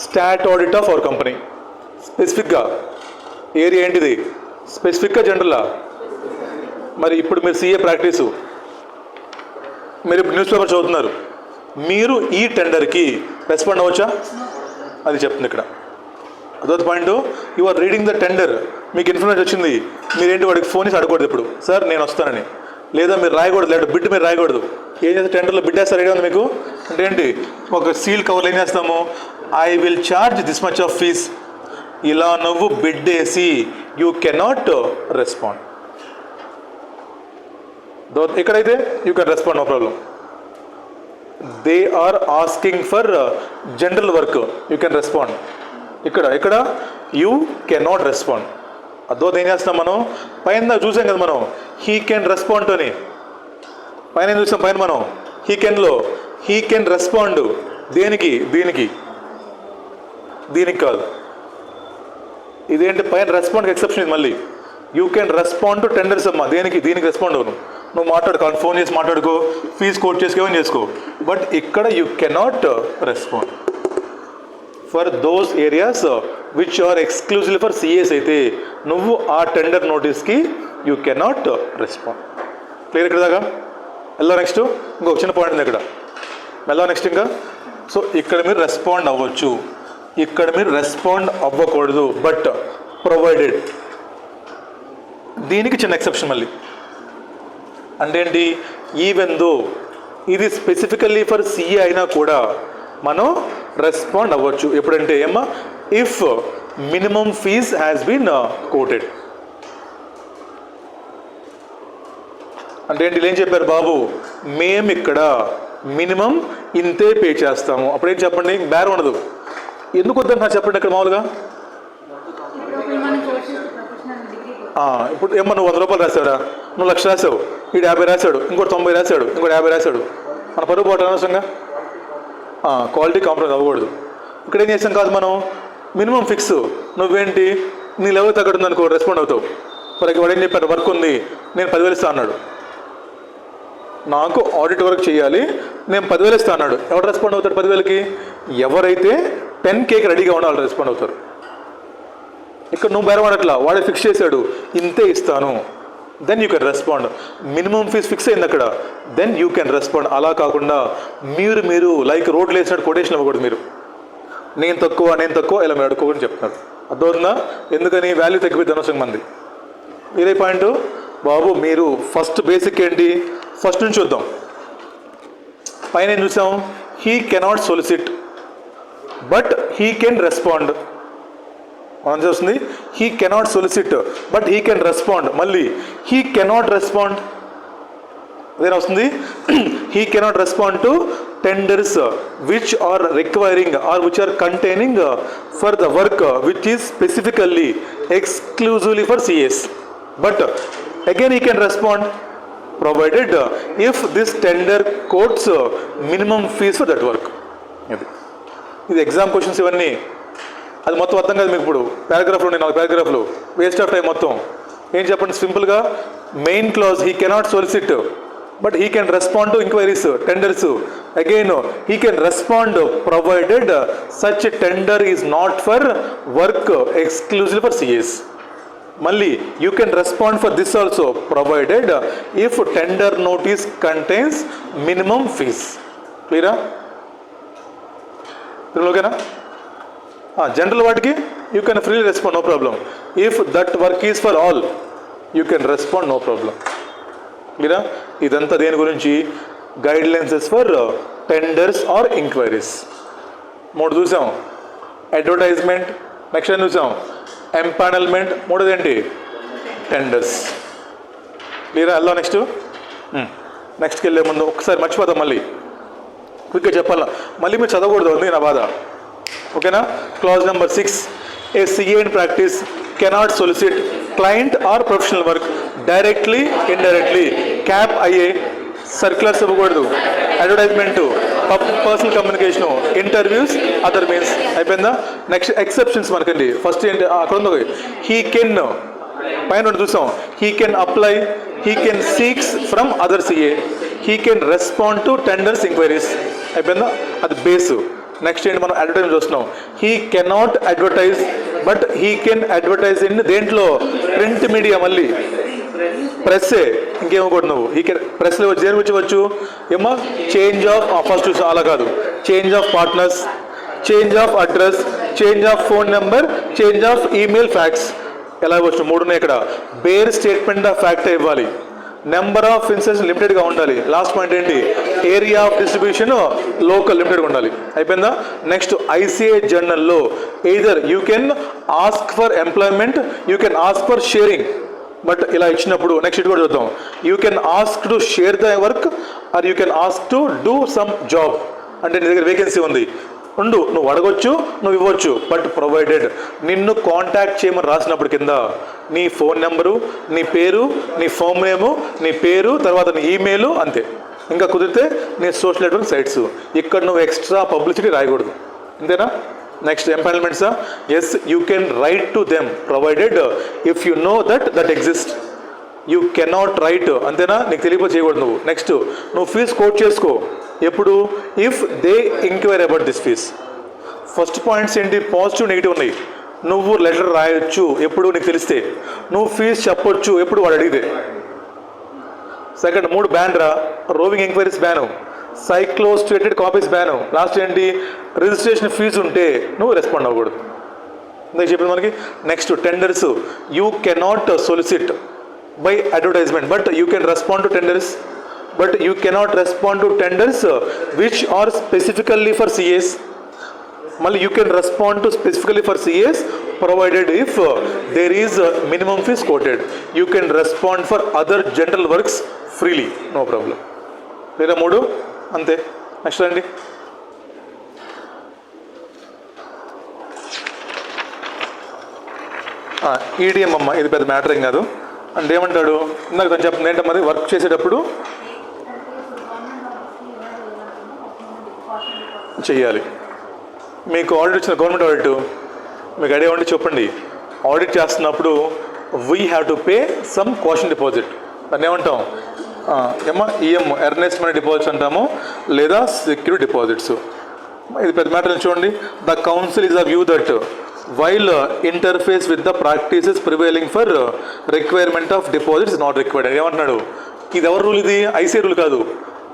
stat audit of our company. స్పెసిఫిక్గా ఏరియా ఏంటిది? స్పెసిఫిక్గా జనరలా? మరి ఇప్పుడు మీరు సిఏ ప్రాక్టీసు, మీరు ఇప్పుడు న్యూస్ పేపర్ చదువుతున్నారు, మీరు ఈ టెండర్కి రెస్పాండ్ అవ్వచ్చా? అది చెప్తుంది ఇక్కడ. అదో point. You are reading the tender, మీకు ఇన్ఫర్మేషన్ వచ్చింది, మీరేంటి వాడికి ఫోన్ చేసి అడగకూడదు ఇప్పుడు, సార్ నేను వస్తానని. లేదా మీరు రాయకూడదు, లేదా బిడ్ మీరు రాయకూడదు. ఏం చేస్తే టెండర్లో బిడ్ వేస్తారు. ఐడియా ఉంది మీకు? అంటే ఏంటి? ఒక సీల్ కవర్లో ఏం చేస్తాము? I will charge this much of fees. ఇలా నువ్వు బిడ్ వేసి యూ కెనాట్ రెస్పాండ్. ఎక్కడైతే you can respond, no problem. They are asking for general work, you can respond. ఇక్కడ యూ కెనాట్ రెస్పాండ్. అదో ఏం చేస్తాం మనం? పైన చూసాం కదా మనం, హీ కెన్ రెస్పాండ్ అని. పైన చూసాం, పైన మనం హీ కెన్లో హీ కెన్ రెస్పాండ్. దేనికి? దీనికి. దీనికి కాదు. ఇదేంటి పైన రెస్పాండ్ ఎక్సెప్షన్ ఇది మళ్ళీ. You can respond to tenders అమ్మా. దీనికి రెస్పాండ్ అవ్వను. నువ్వు మాట్లాడుకో, ఫోన్ చేసి మాట్లాడుకో, ఫీజు కోట్ చేసుకోవని చేసుకో. బట్ ఇక్కడ you cannot respond for those areas which are exclusively for CS. అయితే నువ్వు ఆ టెండర్ నోటీస్కి యూ కెనాట్ రెస్పాండ్. క్లియర్ ఇక్కడ దాకా? ఎలా నెక్స్ట్ ఇంకొక చిన్న పాయింట్ ఉంది ఇక్కడ. ఎలా నెక్స్ట్ ఇంకా. సో ఇక్కడ మీరు రెస్పాండ్ అవ్వచ్చు, ఇక్కడ మీరు రెస్పాండ్ అవ్వకూడదు. బట్ ప్రొవైడెడ్, దీనికి చిన్న ఎక్సెప్షన్ మళ్ళీ. అంటే ఏంటి? ఈవెన్ దో ఇది స్పెసిఫికల్లీ ఫర్ సిఏ అయినా కూడా మనం రెస్పాండ్ అవ్వచ్చు. ఎప్పుడంటే ఏమా, if minimum fees has been quoted. అంటే ఏంటి? ఏం చెప్పారు బాబు, మేము ఇక్కడ మినిమం ఇంతే పే చేస్తాము. అప్పుడేం చెప్పండి, బేరం ఉండదు. ఎందుకు వద్దంటున్నా చెప్పండి ఇక్కడ మామూలుగా. ఇప్పుడు ఏమన్నా నువ్వు 100 రూపాయలు రాసావురా, నువ్వు 1,00,000 రాసావు, వీడు 50 రాశాడు, ఇంకోటి 90 రాశాడు, ఇంకోటి 50 రాశాడు. మన పరుగు పోవటం అనవసరంగా. క్వాలిటీ కాంప్రమైజ్ అవ్వకూడదు. ఇక్కడ ఏం చేస్తాం కాదు, మనం మినిమం ఫిక్స్. నువ్వేంటి నీ లెవెల్ తగ్గట్టుంది అనుకో, రెస్పాండ్ అవుతావు. మరి వాడు ఏం చెప్పాడు, వర్క్ ఉంది, నేను 10,000 ఇస్తా అన్నాడు. నాకు ఆడిట్ వర్క్ చేయాలి, నేను 10,000 ఇస్తా అన్నాడు. ఎవరు రెస్పాండ్ అవుతాడు 10,000కి? ఎవరైతే 10Kకి రెడీగా ఉండాలి వాళ్ళు రెస్పాండ్ అవుతారు. ఇక్కడ నువ్వు బేరవాడట్లా, వాడే ఫిక్స్ చేశాడు, ఇంతే ఇస్తాను, then you can respond. Minimum fees fix అయింది అక్కడ, దెన్ యూ కెన్ రెస్పాండ్. అలా కాకుండా మీరు లైక్ రోడ్లు వేసినట్టు కొటేషన్ ఇవ్వకూడదు. మీరు నేను తక్కువ ఇలా మీరు అడుక్కోని చెప్తున్నారు. అర్థమవుతుందా? ఎందుకని? వాల్యూ తగ్గిపోయింది అనవసరం మంది. ఇదే పాయింట్ బాబు. మీరు ఫస్ట్ బేసిక్ ఏంటి, ఫస్ట్ నుంచి చూద్దాం. పైన ఏం చూసాం, he cannot solicit but he can respond. మనం చూస్తుంది he cannot solicit but he can respond. మళ్ళీ హీ కెనాట్ రెస్పాండ్ అదే వస్తుంది. He cannot respond to tenders which are requiring or which are containing for the work which is specifically exclusively for CS. But again he can respond provided if this tender quotes minimum fees for that work. ఇది exam questions ఇవన్నీ. అది మొత్తం అర్థం కాదు మీకు. ఇప్పుడు పారాగ్రాఫ్లు ఉన్నాయి, 4 పారాగ్రాఫ్లు, waste of time మొత్తం. ఏం చెప్పండి సింపుల్గా, main clause he cannot solicit but he can respond to inquiries, tenders. Again he can respond provided such tender is not for work exclusive for CS. మళ్ళీ you can respond for this also provided if tender notice contains minimum fees. క్లియరా? ఓకేనా? General వాటికి you can freely respond, no problem. If that work is for all you can respond, no problem. క్లియరా? ఇదంతా దేని గురించి? Guide లైన్సెస్ for tenders are enquiries. 3 చూసాం. Advertisement, next ఏం చూసాం? ఎంపానల్మెంట్, 3 ఏంటి? టెండర్స్. క్లియరా? అలా నెక్స్ట్కి వెళ్ళే ముందు ఒకసారి మర్చిపోతాం, మళ్ళీ క్విక్గా చెప్పాలా, మళ్ళీ మీరు చదవకూడదు, ఉంది నా బాధ. ఓకేనా? Clause number 6, a CA in practice cannot solicit client or professional work directly indirectly. క్యాప్ అయ్యే సర్క్యులర్స్ ఇవ్వకూడదు, advertisement, personal communication, interviews, other means. అయిపోయిందా? నెక్స్ట్ ఎక్సెప్షన్స్ మనకండి. ఫస్ట్ ఏంటి అక్కడ ఉంది, హీ కెన్, పైన చూసాం, he can apply, he can seeks from other CA, he can respond to tenders enquiries. అయిపోయిందా? అది బేసు. నెక్స్ట్ ఏంటి మనం అడ్వర్టైజ్ చూస్తున్నాం, he cannot advertise but he can advertise in దేంట్లో? Print media. మళ్ళీ ప్రెస్సే, ఇంకేమకూడదు నువ్వు. ఈ ప్రెస్లో వచ్చి దేని గురించి వచ్చు ఏమో, చేంజ్ ఆఫ్, ఫస్ట్ అలా కాదు, change of partners, change of address, change of phone number, change of email, fax. ఎలా వచ్చు? 3 ఉన్నాయి ఇక్కడ. బేర్ స్టేట్మెంట్ ఆఫ్ ఫ్యాక్ట్ ఇవ్వాలి, నెంబర్ ఆఫ్ ఇన్సెన్స్ లిమిటెడ్గా ఉండాలి. లాస్ట్ పాయింట్ ఏంటి? ఏరియా ఆఫ్ డిస్ట్రిబ్యూషన్ లోకల్ లిమిటెడ్గా ఉండాలి. అయిపోయిందా? నెక్స్ట్ ఐసిఐ జర్నల్లో either you can ask for employment, you can ask for sharing. But ఇలా ఇచ్చినప్పుడు నెక్స్ట్ ఇటు కూడా చూద్దాం, you can ask to share the work or you can ask to do some job. అంటే నీ దగ్గర వేకెన్సీ ఉంది, ఉండు, నువ్వు అడగొచ్చు, నువ్వు ఇవ్వచ్చు. బట్ ప్రొవైడెడ్ నిన్ను కాంటాక్ట్ చేయమని రాసినప్పుడు కింద నీ ఫోన్ నెంబరు, నీ పేరు, నీ ఫోన్ నేము, నీ పేరు, తర్వాత నీ ఈమెయిల్, అంతే. ఇంకా కుదిరితే నీ సోషల్ నెట్వర్క్ సైట్స్. ఇక్కడ నువ్వు ఎక్స్ట్రా పబ్లిసిటీ రాయకూడదు. అంతేనా? Next empanelments, yes you can write to them provided if you know that exist. You cannot write, అంతేనా, నీకు తెలియకపోతే చేయకూడదు నువ్వు. నెక్స్ట్ నువ్వు ఫీజు కోట్ చేసుకో ఎప్పుడు, if they enquiry about this fees. First points ఏంటి, పాజిటివ్ నెగిటివ్ ఉన్నాయి. నువ్వు లెటర్ రాయొచ్చు ఎప్పుడు నీకు తెలిస్తే, నువ్వు ఫీజు చెప్పొచ్చు ఎప్పుడు వాడు అడిగితే. సెకండ్, 3 బ్యాన్ రా, roving enquiries ban, cyclostyled copies ban. Last ఏంటి, రిజిస్ట్రేషన్ ఫీజు ఉంటే నువ్వు రెస్పాండ్ అవ్వకూడదు, ఇందాక చెప్పింది మనకి. Next tenders, you cannot solicit by advertisement but you can respond to tenders, but you cannot respond to tenders which are specifically for CAs. మళ్ళీ you can respond to specifically for CAs provided if there is minimum fees quoted. You can respond for other general works freely, no problem. లేదా 3 అంతే. Next అండి, EDM అమ్మ, ఇది పెద్ద matter ఏం కాదు. అంటే ఏమంటాడు, ఇందాక తను చెప్తుంది ఏంటో మరి, వర్క్ చేసేటప్పుడు చెయ్యాలి. మీకు ఆడిట్ వచ్చిన గవర్నమెంట్ ఆడిట్ మీకు ఐడియా ఉంటే చెప్పండి. ఆడిట్ చేస్తున్నప్పుడు we have to pay some caution deposit, దాన్ని ఏమంటాం ఈఎం, ఎర్నెస్ట్ మనీ డిపాజిట్స్ అంటాము, లేదా సెక్యూరిటీ డిపాజిట్స్. ఇది పెద్ద మ్యాటర్ చూడండి. The council is a view that while interface with the practices prevailing for requirement of deposits not required. ఏమంటున్నాడు, ఇది ఎవరి రూల్, ఇది ఐసీఐ రూల్ కాదు,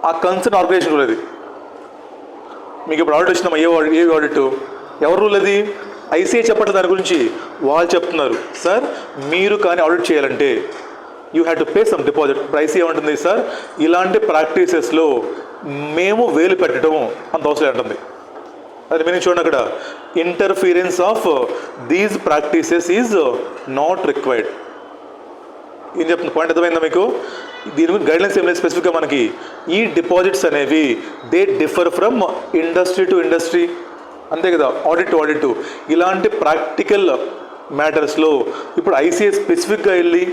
ఆ కన్సర్న్ ఆర్గనైజేషన్ రూల్. అది మీకు ఇప్పుడు ఆడిట్ వచ్చినామా, ఏ ఆడిట్ ఎవరి రూల్ అది, ఐసీఐ చెప్పట్లేదు దాని గురించి, వాళ్ళు చెప్తున్నారు సార్ మీరు కానీ ఆడిట్ చేయాలంటే you have to pay some deposit. ఇప్పుడు ఐసీఐ ఉంటుంది, సార్ ఇలాంటి ప్రాక్టీసెస్లో మేము వేలు పెట్టడం అంత అవసరం ఉంటుంది. అది మీరు చూడండి అక్కడ, interference of these practices is not required. ఏం చెప్తుంది పాయింట్ అర్థమైందా మీకు? దీని గురించి గైడ్లైన్స్ ఏం లేదు స్పెసిఫిక్గా మనకి. ఈ డిపాజిట్స్ అనేవి they differ from industry to industry, అంతే కదా, ఆడిట్ టు ఆడిట్. ఇలాంటి ప్రాక్టికల్ మ్యాటర్స్లో ఇప్పుడు ఐసీఐ స్పెసిఫిక్గా వెళ్ళి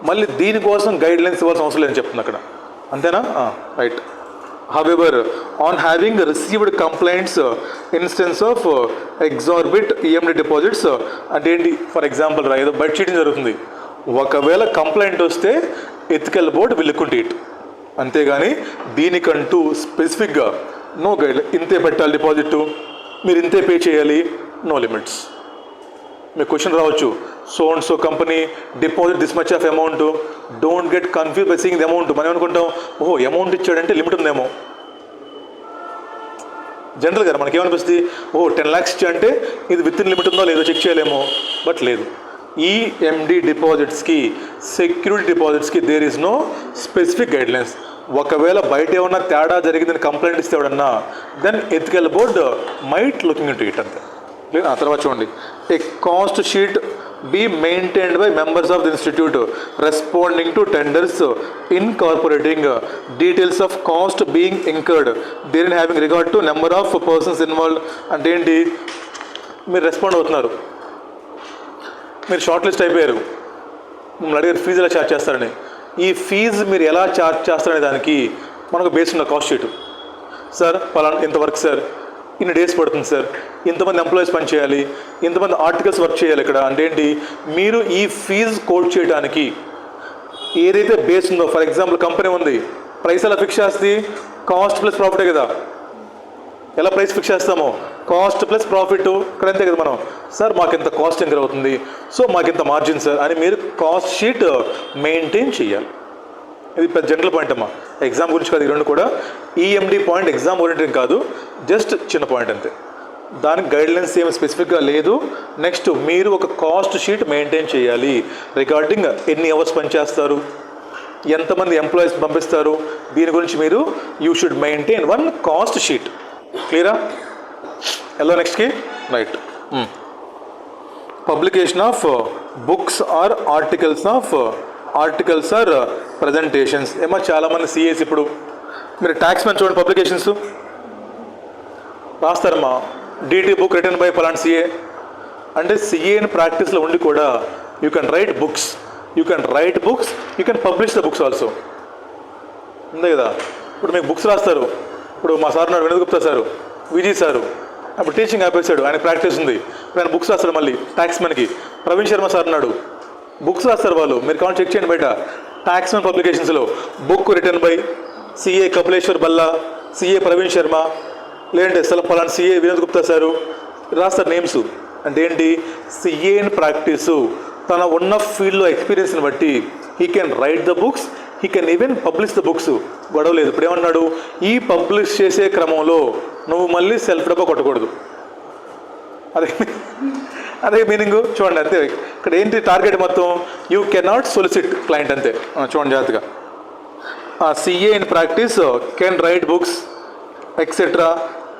మళ్ళీ దీనికోసం గైడ్లైన్స్ ఇవ్వాల్సిన అవసరం లేదని చెప్తుంది అక్కడ, అంతేనా? Right. However, on having received complaints instance of exorbitant EMD deposits, అంటే ఏంటి, ఫర్ ఎగ్జాంపుల్ ఏదో బయట చీటింగ్ జరుగుతుంది, ఒకవేళ కంప్లైంట్ వస్తే ethical board will lick it, అంతేగాని దీనికంటూ స్పెసిఫిక్గా నో గైడ్, ఇంతే పెట్టాలి డిపాజిట్, మీరు ఇంతే పే చేయాలి, నో లిమిట్స్. మీకు క్వశ్చన్ రావచ్చు, so and so company deposit this much of amount, don't get confuse by seeing the amount. మనం అనుకుంటాం ఓహో అమౌంట్ ఇచ్చాడంటే లిమిట్ ఉందేమో, జనరల్గా మనకేమనిపిస్తుంది, ఓహో 10 lakhs ఇచ్చాడంటే ఇది విత్ ఇన్ లిమిట్ ఉందో లేదో చెక్ చేయలేమో, బట్ లేదు. ఈ ఎండి డిపాజిట్స్కి, సెక్యూరిటీ డిపాజిట్స్కి there is no specific guidelines. ఒకవేళ బయట ఏమన్నా తేడా జరిగిందని కంప్లైంట్ ఇస్తే ఎవడన్నా, then ethical board might looking into it అంతే. తర్వాత చూడండి, a cost sheet be maintained by members of the institute responding to tenders incorporating details of cost being incurred therein having regard to number of persons involved. అంటే ఏంటి, మీరు respond అవుతున్నారు, మీరు short list అయిపోయారు, మిమ్మల్ని అడిగారు ఫీజు ఎలా charge చేస్తారని. ఈ ఫీజు మీరు ఎలా ఛార్జ్ చేస్తారనే దానికి మనకు బేస్ ఉన్న కాస్ట్ షీట్. సార్ పలానా ఇంత వర్క్ సార్, ఇన్ని డేస్ పడుతుంది సార్, ఇంతమంది ఎంప్లాయీస్ పని చేయాలి, ఇంతమంది ఆర్టికల్స్ వర్క్ చేయాలి ఇక్కడ. అంటే ఏంటి, మీరు ఈ ఫీజు కోట్ చేయడానికి ఏదైతే బేస్ ఉందో, ఫర్ ఎగ్జాంపుల్ కంపెనీ ఉంది, ప్రైస్ ఎలా ఫిక్స్ చేస్తుంది, కాస్ట్ ప్లస్ ప్రాఫిటే కదా. ఎలా ప్రైస్ ఫిక్స్ చేస్తామో, కాస్ట్ ప్లస్ ప్రాఫిట్, ఇక్కడ అంతే కదా. మనం సార్ మాకు ఇంత కాస్ట్ ఇంకర్ అవుతుంది, సో మాకు ఇంత మార్జిన్ సార్ అని మీరు కాస్ట్ షీట్ మెయింటైన్ చేయాలి. ఇది పెద్ద జనరల్ పాయింట్ అమ్మా, ఎగ్జామ్ గురించి కాదు. ఈ రెండు కూడా ఈఎండి పాయింట్ ఎగ్జామ్ ఓరియంటెడ్ కాదు, జస్ట్ చిన్న పాయింట్ అంతే. దానికి గైడ్లైన్స్ ఏమి స్పెసిఫిక్గా లేదు. నెక్స్ట్ మీరు ఒక కాస్ట్ షీట్ మెయింటైన్ చేయాలి రిగార్డింగ్ ఎన్ని అవర్స్ పనిచేస్తారు, ఎంతమంది ఎంప్లాయీస్ పంపిస్తారు, దీని గురించి మీరు you should maintain one cost sheet. క్లియరా? ఎలా నెక్స్ట్కి? Right. Publication of books or articles or presentations. ఏమో చాలామంది సిఏస్ ఇప్పుడు మీరు ట్యాక్స్ మ్యాన్ చూడండి, పబ్లికేషన్స్ రాస్తారమ్మా, డిటి బుక్ రిటర్న్ బై పలానా సిఏ అంటే సిఏని ప్రాక్టీస్లో ఉండి కూడా you can write books, you can publish the books also, అంతే కదా. ఇప్పుడు మీకు బుక్స్ రాస్తారు, ఇప్పుడు మా సార్ నాడు వినోద్ గుప్తా సారు, విజయ్ సారు అప్పుడు టీచింగ్ ఆపేశాడు, ఆయన ప్రాక్టీస్ ఉంది. ఇప్పుడు ఆయన బుక్స్ రాస్తాడు మళ్ళీ ట్యాక్స్మెన్కి. ప్రవీణ్ శర్మ సార్ ఉన్నాడు, బుక్స్ రాస్తారు వాళ్ళు, మీరు కావాలి చెక్ చేయండి బయట. ట్యాక్స్మెన్ పబ్లికేషన్స్లో book return by CA Kapileshwar Balla, CA Praveen Sharma, లేదంటే పలానా సిఏ వినోద్ గుప్తా సారు రాస్తారు నేమ్స్. అంటే ఏంటి, సిఏ ఇన్ ప్రాక్టీసు, తన ఉన్న ఫీల్డ్లో ఎక్స్పీరియన్స్ని బట్టి he can write the books, he can even publish the books. గొడవ లేదు. ఇప్పుడు ఏమన్నాడు, ఈ పబ్లిష్ చేసే క్రమంలో నువ్వు మళ్ళీ సెల్ఫ్ డబ్బా కొట్టకూడదు. అదే అదే మీనింగ్ చూడండి. అంతే ఇక్కడ ఏంటి టార్గెట్ మొత్తం, యూ కెనాట్ సొలిసిట్ క్లయింట్, అంతే. చూడండి జాగ్రత్తగా. CA in practice can write books etcetera,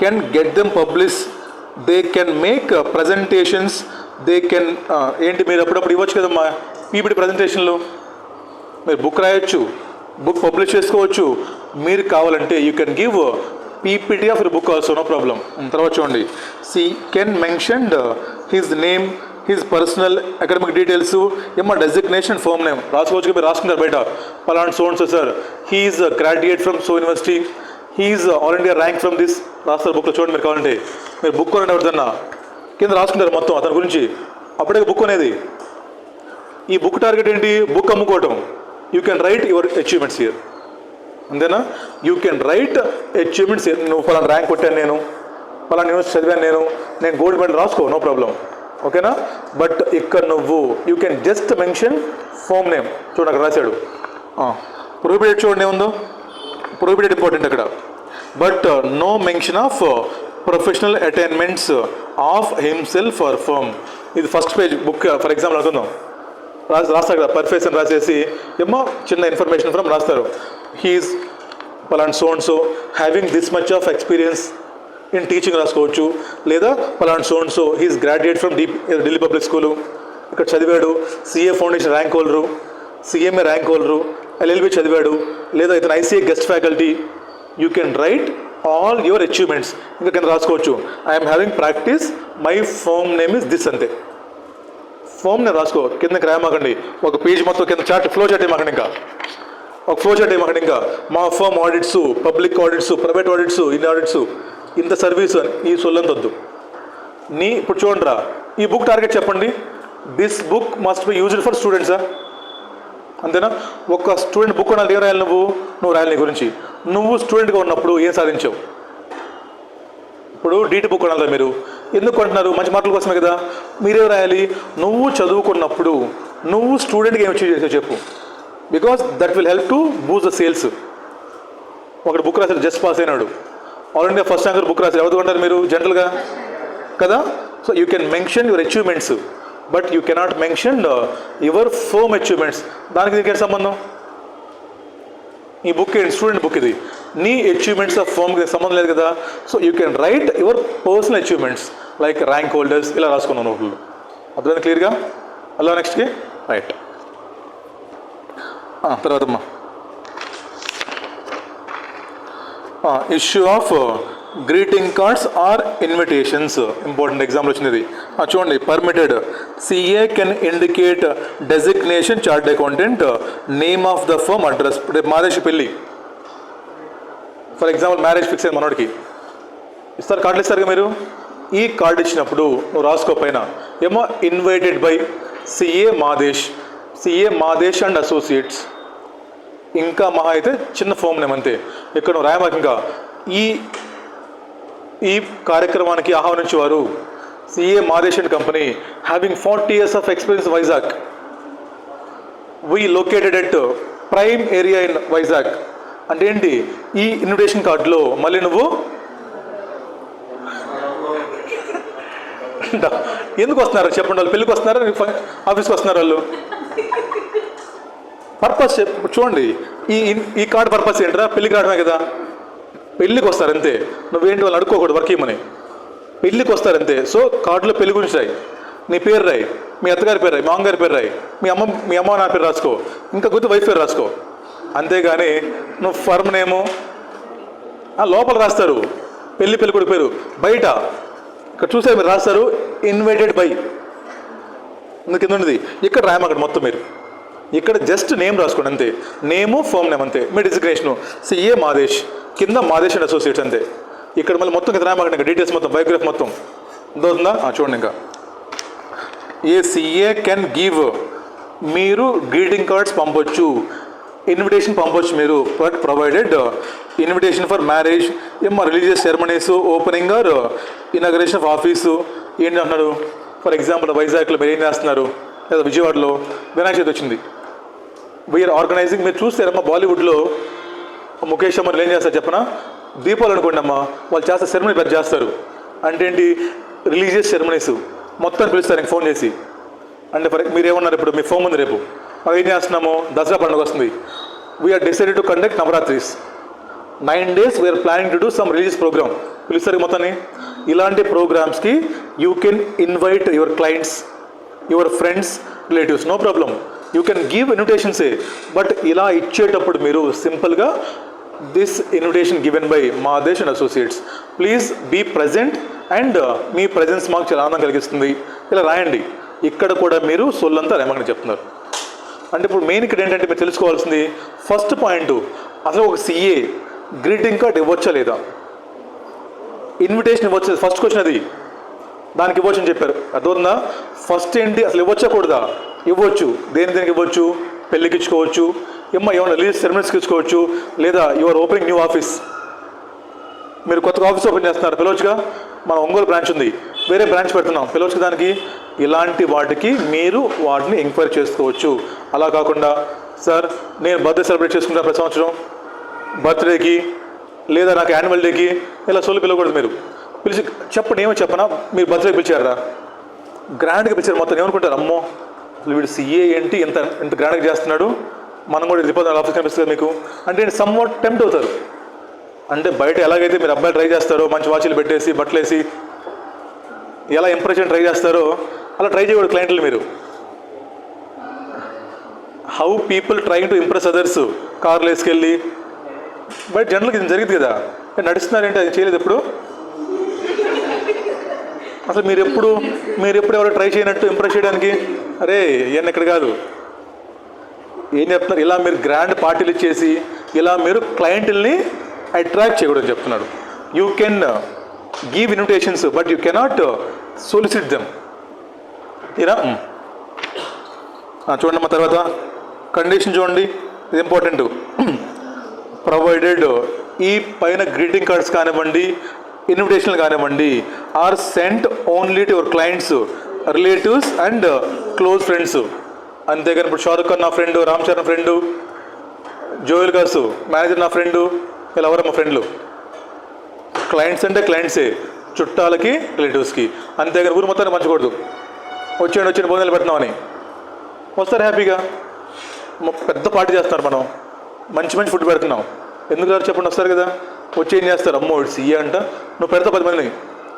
can get them publish, they can make presentations, they can ఏంటి మీరు అప్పుడప్పుడు ఇవ్వచ్చు కదమ్మా పీపీటీ ప్రజెంటేషన్లు, మీరు బుక్ రాయొచ్చు, బుక్ పబ్లిష్ చేసుకోవచ్చు. మీరు కావాలంటే you can give PPT of book also, no problem. తర్వాత చూడండి, she can mentioned his name, his personal academic details, ఏమో డెసిగ్నేషన్, ఫర్మ్ నేమ్ రాసుకోవచ్చు. మీరు రాసుకుంటారు బయట, పలానా సో అండ్ సో sir, he is graduate from so university, he is all India rank from this, రాస్తారు బుక్లో. చూడండి మీరు కావాలంటే, మీరు బుక్ కొనండి ఎవరిదన్నా కింద రాసుకుంటారు మొత్తం అతని గురించి. అప్పుడే బుక్ అనేది. ఈ బుక్ టార్గెట్ ఏంటి, బుక్ అమ్ముకోవటం. You can write your achievements here, అంతేనా. You can write achievements here. నువ్వు పలానా ర్యాంక్ కొట్టాను నేను, పలానా యూనివర్సిటీ చదివాను నేను గోల్డ్ మెడల్ రాసుకో, నో ప్రాబ్లం, ఓకేనా. బట్ ఇక్కడ నువ్వు you can just mention firm name. చూడండి అక్కడ రాశాడు. ప్రొహిబిటెడ్ చూడండి ఏముందో, ప్రొహిబిటెడ్ ఇంపార్టెంట్ అక్కడ. But no mention of professional attainments of himself or firm. ఇది first page book for example అనుకుందాం, రాస్తారు కదా పర్ఫెక్షన్ రాసేసి ఏమో చిన్న ఇన్ఫర్మేషన్ ఫ్రమ్ రాస్తారు. హీఈస్ పలానా so and so having this much of experience in teaching రాసుకోవచ్చు. లేదా పలానా so and so he is graduate from Delhi public school, ఇక్కడ చదివాడు, CA foundation rank holder, CMA rank holder, LLB చదివాడు, లేదా ఇతను ICA guest faculty. You can write all your achievements. ఇంకా కింద రాసుకోవచ్చు, I'm having practice, my firm name is this, అంతే. Firm నేను రాసుకో, కిందకి రాయమాకండి. ఒక పేజ్ మొత్తం కింద చార్ట్ ఫ్లో చార్ట్ ఏమాకండి, ఇంకా ఒక ఫ్లో చార్ట్ ఏమాకండి. ఇంకా మా firm audits, public audits, private audits, ఇన్ని ఆడిట్స్, ఇంత సర్వీస్ అని ఈ సొల్లంతొద్దు. ఇప్పుడు చూడండి రా, ఈ బుక్ టార్గెట్ చెప్పండి. This book must be used for స్టూడెంట్సా, అంతేనా. ఒక స్టూడెంట్ బుక్ కొనాలి, ఏం రాయాలి నువ్వు రాయాలి నీ గురించి. నువ్వు స్టూడెంట్గా ఉన్నప్పుడు ఏం సాధించావు. ఇప్పుడు డీటీ బుక్ కొనాలి మీరు, ఎందుకు కొంటున్నారు, మంచి మార్కుల కోసమే కదా. మీరేం రాయాలి, నువ్వు చదువుకున్నప్పుడు నువ్వు స్టూడెంట్కి ఏం అచీవ్ చేసావు చెప్పు, because that will help to boost the sales. ఒకటి బుక్ రాశారు, జస్ట్ పాస్ అయినాడు, all India first ranker book రాశారు, ఎవరు కొంటారు మీరు జనరల్గా కదా. So you can mention your achievements, but you cannot mention your firm achievements. దానికి దీనికి సంబంధం, ఈ బుక్ స్టూడెంట్ బుక్ ఇది, నీ అచీవ్మెంట్స్ ఆఫ్ ఫర్మ్కి సంబంధం లేదు కదా. So you can write your personal achievements like rank holders, ఇలా రాసుకున్నాను నోట్లు. అర్థమైంది క్లియర్గా. అలా నెక్స్ట్కి రైట్. తర్వాత అమ్మా issue of greeting cards or invitations, important example వచ్చినది. చూడండి, permitted CA can indicate designation chartered accountant, name of the firm, address. ఇప్పుడు మ్యారేజ్ పెళ్ళి ఫర్ ఎగ్జాంపుల్, మ్యారేజ్ ఫిక్స్ అయిన మనోడికి ఇస్తారు, కార్డులు ఇస్తారుగా మీరు. ఈ కార్డు ఇచ్చినప్పుడు నువ్వు రాసుకోపోయినా ఏమో invited by CA Madesh and associates, ఇంకా మహా అయితే చిన్న ఫామ్ నేమ్ అంతే. ఇక్కడ నువ్వు రాయమాక. ఇంకా ఈ కార్యక్రమానికి ఆహ్వానించేవారు CA Madesh and company, having 40 years of experience Vizag, we located at prime area in Vizag. అంటే ఏంటి, ఈ ఇన్విటేషన్ కార్డులో మళ్ళీ నువ్వు ఎందుకు వస్తున్నారు చెప్పండి, వాళ్ళు పెళ్ళికి వస్తున్నారా, ఆఫీస్కి వస్తున్నారు వాళ్ళు. పర్పస్ చూడండి, ఈ కార్డు పర్పస్ ఏంటరా, పెళ్ళికి రావడమే కదా. పెళ్ళికి వస్తారు అంతే, నువ్వేంటి వాళ్ళు అడుక్కోకూడదు వర్క్ ఇమ్మని, పెళ్ళికి వస్తారంతే. సో కార్డులో పెళ్లి గురించి రాయి, నీ పేరు రాయి, మీ అత్తగారి పేరు రాయి, మా అమ్మగారి పేరు రాయి, మీ అమ్మ నా పేరు రాసుకో, ఇంకా గుర్తు వైఫ్ పేరు రాసుకో. అంతేగాని నువ్వు ఫర్మ్ నేమో లోపల రాస్తారు, పెళ్లి కొడుకు పేరు బయట ఇక్కడ చూసారు మీరు రాస్తారు ఇన్వైటెడ్ బై కింద ఉన్నది. ఇక్కడ రాయమ అక్కడ మొత్తం మీరు ఇక్కడ జస్ట్ నేమ్ రాసుకోండి అంతే, నేము ఫర్మ్ నేమ్ అంతే. మీ డిజిగ్నేషను సిఏ మాదేశ్, కింద మాదేశ్ అండ్ అసోసియేట్స్ అంతే. ఇక్కడ మళ్ళీ మొత్తం కింద రాయమాకండి, ఇంకా డీటెయిల్స్ మొత్తం బయోగ్రఫీ మొత్తం ఉందా చూడండి. ఇంకా ఏ సిఏ కెన్ గివ్, మీరు గ్రీటింగ్ కార్డ్స్ పంపొచ్చు, ఇన్విటేషన్ పంపొచ్చు మీరు, but provided invitation for marriage, ఏమో religious ceremonies, opening or inauguration of office. ఏంటి అంటున్నారు? ఫర్ ఎగ్జాంపుల్ వైజాగ్లో మీరు ఏం చేస్తున్నారు, లేదా విజయవాడలో వినాయక చవితి వచ్చింది, వీఆర్ ఆర్గనైజింగ్. మీరు చూస్తారమ్మా బాలీవుడ్లో ముఖేష్ అమ్మలు ఏం చేస్తారు చెప్పనా, దీపావళి అనుకోండి అమ్మా, వాళ్ళు చేస్తారు సెరమనీ పెద్ద చేస్తారు. అంటే ఏంటి, రిలీజియస్ సెరమనీస్ మొత్తం పిలుస్తారు ఇంక ఫోన్ చేసి. అంటే మీరు ఏమన్నారు, ఇప్పుడు మీ ఫోన్ ఉంది, రేపు మనం ఏం చేస్తున్నాము, దసరా పండుగ వస్తుంది, we are decided to conduct Navaratris 9 days, we are planning to do some religious program, పిలుస్తారు మొత్తాన్ని. ఇలాంటి ప్రోగ్రామ్స్కి you can invite your clients, your friends, relatives, no problem, you can give ఇన్విటేషన్సే. బట్ ఇలా ఇచ్చేటప్పుడు మీరు సింపుల్గా this invitation given by Madesh and associates, please be present and మీ ప్రజెన్స్ మాకు చాలా ఆనందం కలిగిస్తుంది, ఇలా రాయండి. ఇక్కడ కూడా మీరు సొల్లంతా రేమని చెప్తున్నారు. అంటే ఇప్పుడు మెయిన్ ఇక్కడ ఏంటంటే మీరు తెలుసుకోవాల్సింది ఫస్ట్ పాయింట్, అసలు ఒక సిఏ గ్రీటింగ్ కార్డ్ ఇవ్వచ్చా లేదా, ఇన్విటేషన్ ఇవ్వచ్చు, ఫస్ట్ క్వశ్చన్ అది, దానికి ఇవ్వచ్చు అని చెప్పారు. అర్థమవుతుందా? ఫస్ట్ ఏంటి, అసలు ఇవ్వచ్చా కూడదా? ఇవ్వచ్చు. దేనికి ఇవ్వచ్చు? పెళ్ళికి ఇచ్చుకోవచ్చు, ఏమైనా రిలీజ్ సెరమనీస్కి ఇచ్చుకోవచ్చు, లేదా యువర్ ఓపెనింగ్ న్యూ ఆఫీస్, మీరు కొత్తగా ఆఫీస్ ఓపెన్ చేస్తున్నారు, పిలవచ్చుగా. మన ఒంగోలు బ్రాంచ్ ఉంది, వేరే బ్రాంచ్ పెడుతున్నాం, పిలవచ్చు దానికి. ఇలాంటి వాటికి మీరు వాటిని ఎంక్వైరీ చేసుకోవచ్చు. అలా కాకుండా సార్ నేను బర్త్డే సెలబ్రేట్ చేసుకుంటాను ప్రతి సంవత్సరం, బర్త్డేకి లేదా నాకు యాన్యువల్ డేకి, ఇలా సొల్లు పిలవకూడదు. మీరు పిలిచి చెప్పండి, ఏమో చెప్పనా, మీరు బర్త్డేకి పిలిచారా, గ్రాండ్గా పిలిచారు, మొత్తం ఏమనుకుంటారు, అమ్మో అసలు వీడు సిఏ ఏంటి ఇంత గ్రాండ్గా చేస్తున్నాడు, మనం కూడా రిపోర్ట్ ఆఫీస్ కనిపిస్తుంది మీకు అంటే సమ్ వాట్ టెంప్ట్ అవుతారు. అంటే బయట ఎలాగైతే మీరు అబ్బాయిలు ట్రై చేస్తారో, మంచి వాచీలు పెట్టేసి బట్టలేసి ఎలా ఇంప్రెషన్ ట్రై చేస్తారో, అలా ట్రై చేయకూడదు క్లయింట్లు మీరు. How people trying to impress others, కార్లు వేసుకెళ్ళి బయట జనరల్కి ఇది జరిగింది కదా, నడుస్తున్నారంటే అది చేయలేదు ఎప్పుడు. అసలు మీరు ఎప్పుడు ఎవరు ట్రై చేయనట్టు ఇంప్రెస్ చేయడానికి, అరే ఇవన్నీ ఎక్కడ కాదు. ఏం చెప్తున్నారు, ఇలా మీరు గ్రాండ్ పార్టీలు ఇచ్చేసి ఇలా మీరు క్లయింట్ని అట్రాక్ట్ చేయకూడదని చెప్తున్నాడు. You can give invitations but you cannot solicit them. తీరా చూడండి మా తర్వాత కండిషన్ చూడండి, ఇది ఇంపార్టెంట్. ప్రొవైడెడ్, ఈ పైన గ్రీటింగ్ కార్డ్స్ కానివ్వండి, ఇన్విటేషన్లు కానివ్వండి, or sent only to your clients, relatives and close friends. అంతేగాని ఇప్పుడు షారుఖ్ ఖాన్ నా friend, Ram Charan friend, Joyalukkas manager నా ఫ్రెండు, ఇలా ఎవరు మా ఫ్రెండ్లు. క్లయింట్స్ అంటే క్లయింట్సే, చుట్టాలకి రిలేటివ్స్కి. అంతేగాని ఊరు మొత్తాన్ని పంచకూడదు. వచ్చి భోజనాలు పెడుతున్నామని వస్తారు హ్యాపీగా, పెద్ద పార్టీ చేస్తున్నారు, మనం మంచి ఫుడ్ పెడుతున్నాం, ఎందుకు గారు చెప్పండి, వస్తారు కదా. వచ్చి ఏం చేస్తారు, అమ్మో సీఏ అంట, నువ్వు పెడతా 10 మందిని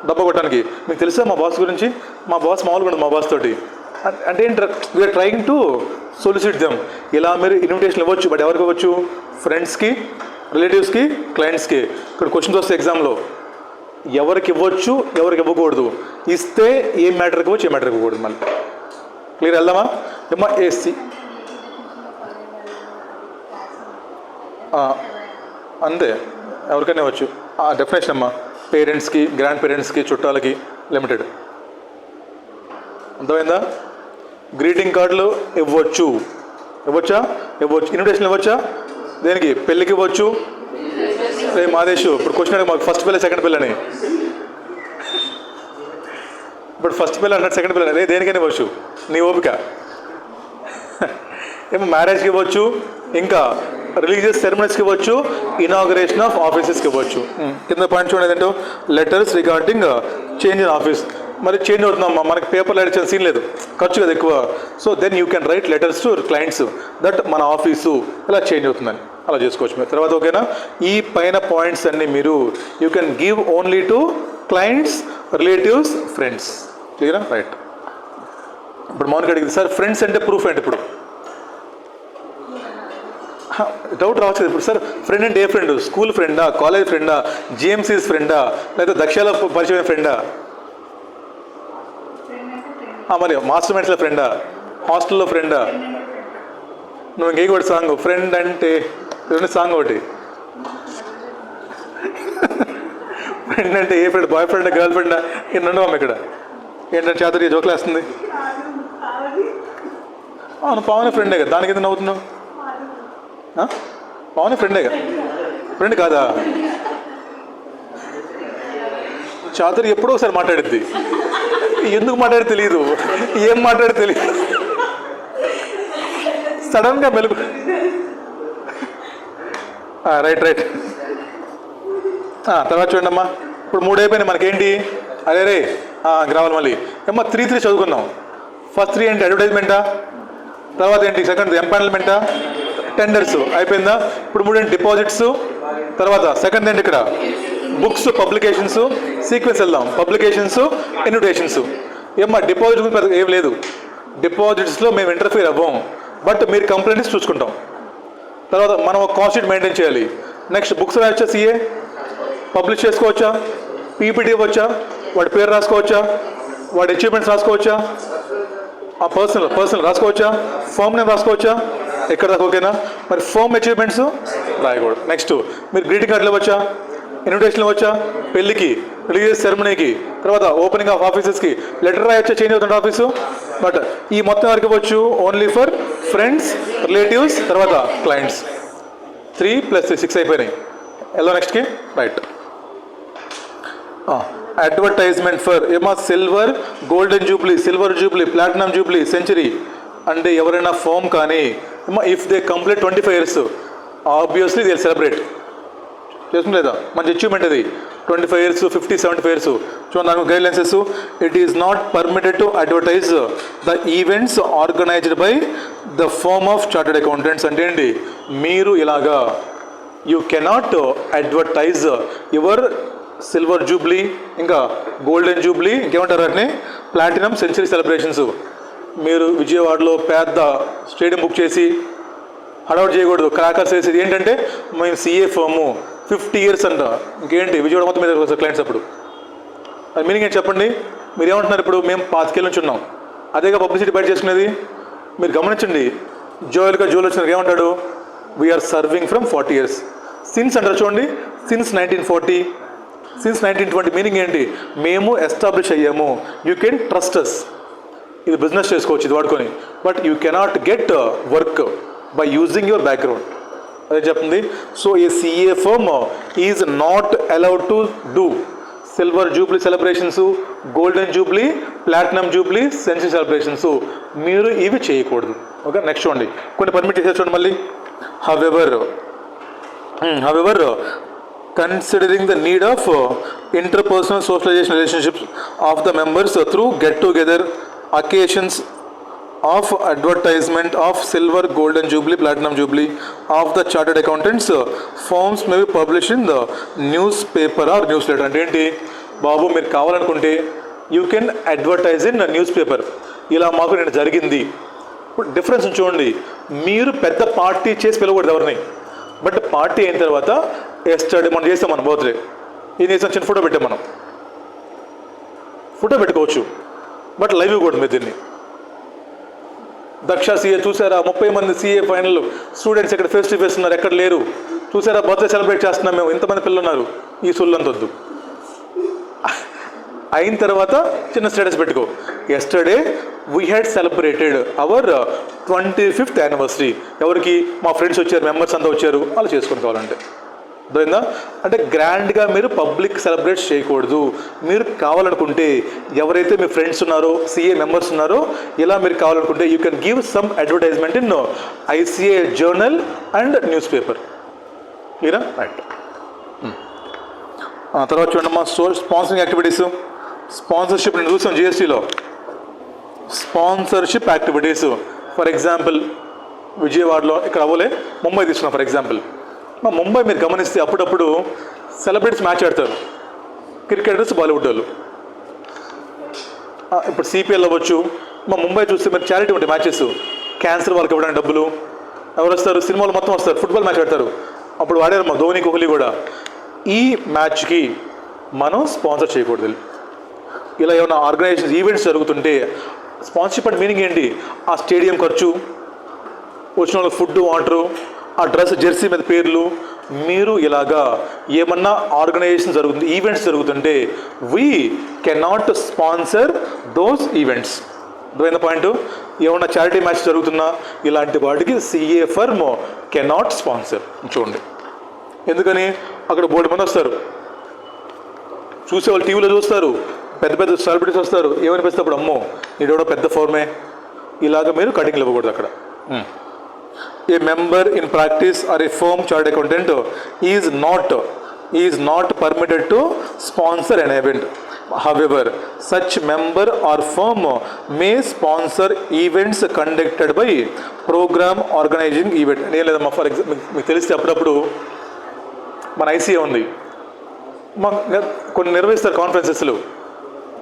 డబ్బా కొట్టడానికి. మీకు తెలుసా మా బాస్ గురించి, మా బాస్ మామూలుగా ఉండదు మా బాస్ తోటి. అంటే ఏంటి, we are trying to solicit them. ఇలా మీరు ఇన్విటేషన్ ఇవ్వచ్చు, బట్ ఎవరికి ఇవ్వచ్చు, ఫ్రెండ్స్కి, రిలేటివ్స్కి, క్లయింట్స్కి. ఇక్కడ క్వశ్చన్స్ వస్తే ఎగ్జామ్లో ఎవరికి ఇవ్వచ్చు, ఎవరికి ఇవ్వకూడదు, ఇస్తే ఏ మ్యాటర్కి ఇవ్వచ్చు, ఏ మ్యాటర్కి ఇవ్వకూడదు. మళ్ళీ క్లియర్ వెళ్దామా ఏమ్మా. ఏసీ అంతే, ఎవరికైనా ఇవ్వచ్చు. డెఫినేషన్ అమ్మా, పేరెంట్స్కి, గ్రాండ్ పేరెంట్స్కి, చుట్టాలకి లిమిటెడ్. అర్థమైందా? గ్రీటింగ్ కార్డులు ఇవ్వచ్చు, ఇవ్వచ్చా? ఇవ్వచ్చు. ఇన్విటేషన్ ఇవ్వచ్చా? దేనికి? పెళ్ళికి ఇవ్వచ్చు. రే మాదేశ్, ఇప్పుడు క్వశ్చన్ మాకు ఫస్ట్ పిల్ల సెకండ్ పిల్లని, ఇప్పుడు ఫస్ట్ పిల్ల అన్నట్టు సెకండ్ పిల్ల, రే దేనికైనా ఇవ్వచ్చు, నీ ఓపిక. ఏమో మ్యారేజ్కి ఇవ్వచ్చు, ఇంకా రిలీజియస్ సెరమనీస్కి ఇవ్వచ్చు, ఇనాగరేషన్ ఆఫ్ ఆఫీసెస్కి ఇవ్వచ్చు. కింద పాయింట్ చూడండి ఏంటంటే letters regarding change in office. మరి చేంజ్ అవుతుందమ్మా, మనకి పేపర్లో ఇచ్చిన సీన్ లేదు, ఖర్చు కదా ఎక్కువ. So then you can write letters to clients that మన ఆఫీసు ఇలా చేంజ్ అవుతుందని అలా చేసుకోవచ్చు మీరు. తర్వాత ఓకేనా, ఈ పైన పాయింట్స్ అన్నీ మీరు you can give only to clients, relatives, friends. క్లియరా? రైట్. ఇప్పుడు మౌనికి అడిగింది, సార్ ఫ్రెండ్స్ అంటే ప్రూఫ్ ఏంటి? ఇప్పుడు డౌట్ రావచ్చు ఇప్పుడు, సార్ ఫ్రెండ్ అంటే ఏ ఫ్రెండ్? స్కూల్ ఫ్రెండా, కాలేజ్ ఫ్రెండా, జిఎంసీస్ ఫ్రెండా, లేదా దక్షాల పరిచయం ఫ్రెండా? మరి మాస్టర్ మైండ్స్లో ఫ్రెండా, హాస్టల్లో ఫ్రెండా? నువ్వు ఇంకే ఒకటి సాంగ్ ఫ్రెండ్ అంటే సాంగ్ ఒకటి ఫ్రెండ్ అంటే ఏ ఫ్రెండ్, బాయ్ ఫ్రెండ్, గర్ల్ ఫ్రెండా? ఏంటంటే అమ్మ ఇక్కడ ఏంటంటే చాతుర్య జోకులు వేస్తుంది. అవును, పావని ఫ్రెండే కదా, దానికి ఎందుకు నవ్వుతున్నావు? పావని ఫ్రెండేగా, ఫ్రెండ్ కాదా? చాతుర్య ఎప్పుడో ఒకసారి మాట్లాడిద్ది, ఎందుకు మాట్లాడి తెలియదు, ఏం మాట్లాడి తెలియదు, సడన్గా మెలుగు. Right right. తర్వాత చూడండి అమ్మా, ఇప్పుడు 3 అయిపోయినాయి మనకేంటి? అరే రే రావాలి మళ్ళీ. అమ్మా 3 చదువుకుందాం. ఫస్ట్ 3 ఏంటి? అడ్వర్టైజ్మెంటా? తర్వాత ఏంటి? సెకండ్ ఎంపానల్మెంటా? టెండర్స్ అయిపోయిందా? ఇప్పుడు 3 ఏంటి? డిపాజిట్స్. తర్వాత సెకండ్ ఏంటి ఇక్కడ? Books, publications. సీక్వెన్స్ వెళ్దాం. Publications, invitations. ఏమ్మా డిపాజిట్ గురించి ఏం లేదు, డిపాజిట్స్లో మేము ఇంటర్ఫియర్ అవ్వం, బట్ మీరు కంప్లైంట్స్ చూసుకుంటాం. తర్వాత మనం ఒక కాస్ట్ షీట్ మెయింటైన్ చేయాలి. నెక్స్ట్ బుక్స్ రాయొచ్చా? సిఏ పబ్లిష్ చేసుకోవచ్చా? పీపీటీ ఇవ్వచ్చా? వాడి పేరు రాసుకోవచ్చా? వాడి అచీవ్మెంట్స్ రాసుకోవచ్చా? ఆ పర్సనల్ రాసుకోవచ్చా? ఫర్మ్ నేమ్ రాసుకోవచ్చా? ఎక్కడ దాకా ఓకేనా? మరి ఫర్మ్ అచీవ్మెంట్స్ రాయకూడదు. నెక్స్ట్ మీరు గ్రీటింగ్ కార్డులు ఇవ్వచ్చా? ఇన్విటేషన్ ఇవ్వచ్చా? పెళ్ళికి, రిలీజియస్ సెరమనీకి, తర్వాత ఓపెనింగ్ ఆఫ్ ఆఫీసెస్కి లెటర్ రాయొచ్చా? చేంజ్ అవుతుంది ఆఫీసు. బట్ ఈ మొత్తం వరకు ఇవ్వచ్చు ఓన్లీ ఫర్ ఫ్రెండ్స్, రిలేటివ్స్, తర్వాత క్లయింట్స్. 3 + 3 6 అయిపోయినాయి. ఎలా నెక్స్ట్కి? రైట్. అడ్వర్టైజ్మెంట్ ఫర్ ఏమా silver golden Jubilee, silver Jubilee, platinum jubilee, century అంటే ఎవరైనా ఫామ్ కానీ ఏమా if they complete 25 years obviously they celebrate చేస్తుంది లేదా? మంచి అచీవ్మెంట్ అది. 25 years, 50, 75 years. చూడండి నాకు guidelines. It is not permitted to advertise the events organised by the firm of chartered accountants. అంటే ఏంటి? మీరు ఇలాగా you cannot advertise your silver jubilee, ఇంకా గోల్డెన్ జూబ్లీ, ఇంకేమంటారు వాటిని? Platinum, century celebrations. మీరు విజయవాడలో పెద్ద స్టేడియం బుక్ చేసి హడౌట్ చేయకూడదు, క్రాకర్స్ వేసేది. ఏంటంటే మేము సిఏ ఫర్ము 50 years అంట. ఇంకేంటి విజయవాడ మొత్తం మీద వస్తారు క్లయింట్స్. అప్పుడు అది మీనింగ్ ఏంటి చెప్పండి? మీరు ఏమంటున్నారు? ఇప్పుడు మేము 25 years నుంచి ఉన్నాం, అదేగా పబ్లిసిటీ బయట చేసుకునేది. మీరు గమనించండి, జోయల్గా జోల్ వచ్చినారు ఏమంటాడు? We are serving from 40 years. Since అంటారు చూడండి, సిన్స్ 1940, సిన్స్ 1920. మీనింగ్ ఏంటి? మేము ఎస్టాబ్లిష్ అయ్యాము, యూ కెన్ ట్రస్ట్ అస్. ఇది బిజినెస్ చేసుకోవచ్చు ఇది వాడుకొని, but you cannot get work by using your background. అదే చెప్తుంది. So a CA firm is not allowed to do silver jubilee celebrations, golden jubilee, platinum jubilee, century celebrations. మీరు ఇవి చేయకూడదు. Okay next చూడండి, కొన్ని పర్మిట్ చేసే చూడండి మళ్ళీ. However considering the need of interpersonal socialization relationships of the members through get-together occasions of advertisement of silver, golden jubilee, platinum jubilee of the chartered accountants, forms may be published in the newspaper or newsletter. అంటే ఏంటి బాబు, మీరు కావాలనుకుంటే you can advertise in news paper. ఇలా మాకు నేను జరిగింది. ఇప్పుడు difference చూడండి, మీరు పెద్ద పార్టీ చేసి పిలవకూడదు ఎవరిని, బట్ పార్టీ అయిన తర్వాత ఎస్టర్డే మనం చేస్తాం, మనం బర్త్డే ఏం చేస్తాం, చిన్న ఫోటో పెట్టాం, మనం ఫోటో పెట్టుకోవచ్చు, బట్ లైవ్ ఇవ్వకూడదు మీరు దీన్ని. దక్ష సీఏ చూసారా, 30 మంది సీఏ ఫైనల్ స్టూడెంట్స్ ఇక్కడ ఫేస్ టు ఫేస్ ఉన్నారు, ఎక్కడ లేరు చూసారా, బర్త్డే సెలబ్రేట్ చేస్తున్నాం మేము, ఇంతమంది పిల్లలు ఉన్నారు. ఈ సొల్లంతొద్దు. అయిన తర్వాత చిన్న స్టేటస్ పెట్టుకో, yesterday we had celebrated our 25th anniversary. ఎవరికి? మా ఫ్రెండ్స్ వచ్చారు, మెంబర్స్ అంతా వచ్చారు, వాళ్ళు చేసుకుని కావాలంటే. అర్థమైందా? అంటే గ్రాండ్గా మీరు పబ్లిక్ సెలబ్రేట్ చేయకూడదు. మీరు కావాలనుకుంటే ఎవరైతే మీ ఫ్రెండ్స్ ఉన్నారో, సిఏ మెంబర్స్ ఉన్నారో, ఇలా మీరు కావాలనుకుంటే you can give some advertisement in ICAI journal and newspaper. క్లియరా? రైట్. తర్వాత చూడండి మా స్పాన్సరింగ్ యాక్టివిటీస్. స్పాన్సర్షిప్ నేను చూసాం జిఎస్టీలో. స్పాన్సర్షిప్ యాక్టివిటీస్ ఫర్ ఎగ్జాంపుల్ విజయవాడలో, ఇక్కడ అవ్వలే, ముంబై తీసుకున్నాం ఫర్ ఎగ్జాంపుల్. మా ముంబై మీరు గమనిస్తే అప్పుడప్పుడు సెలబ్రిటీస్ మ్యాచ్ ఆడతారు, క్రికెటర్స్, బాలీవుడ్ వాళ్ళు. ఇప్పుడు సిపిఎల్ అవ్వచ్చు. మా ముంబై చూస్తే మీరు చారిటీ ఉంటాయి మ్యాచెస్, క్యాన్సర్ వాళ్ళకి ఇవ్వడానికి డబ్బులు. ఎవరు వస్తారు? సినిమాలు మొత్తం వస్తారు, ఫుట్బాల్ మ్యాచ్ ఆడతారు. అప్పుడు వాడారు మా ధోని, కోహ్లీ కూడా. ఈ మ్యాచ్కి మనం స్పాన్సర్ చేయకూడదు. ఇలా ఏమైనా ఆర్గనైజేషన్ ఈవెంట్స్ జరుగుతుంటే స్పాన్సర్షిప్ అంటే మీనింగ్ ఏంటి? ఆ స్టేడియం ఖర్చు, వచ్చిన వాళ్ళకి ఫుడ్, వాటరు, ఆ డ్రెస్, జెర్సీ మీద పేర్లు, మీరు ఇలాగా ఏమన్నా ఆర్గనైజేషన్ జరుగుతుంది, ఈవెంట్స్ జరుగుతుంటే we cannot sponsor those events. అర్థమైంది పాయింట్? ఏమన్నా చారిటీ మ్యాచ్ జరుగుతున్నా ఇలాంటి వాటికి సిఏ ఫర్మ్ కెనాట్ స్పాన్సర్. చూడండి ఎందుకని, అక్కడ బోర్డు మంది వస్తారు, చూసేవాళ్ళు టీవీలో చూస్తారు, పెద్ద పెద్ద సెలబ్రిటీస్ వస్తారు, ఏమనిపిస్తే అప్పుడు అమ్మో నీడెవడో పెద్ద ఫోర్మే, ఇలాగ మీరు కటింగ్లు ఇవ్వకూడదు అక్కడ. A member in practice or a firm chartered accountant is not permitted to sponsor an event. However, such member or firm may sponsor events conducted by program organizing event. ఏం లేదమ్మా, ఫర్ ఎగ్జాంపుల్ మీకు తెలిస్తే అప్పుడప్పుడు మన ICA ఉంది, కొన్ని నిర్వహిస్తారు కాన్ఫరెన్సెస్లు,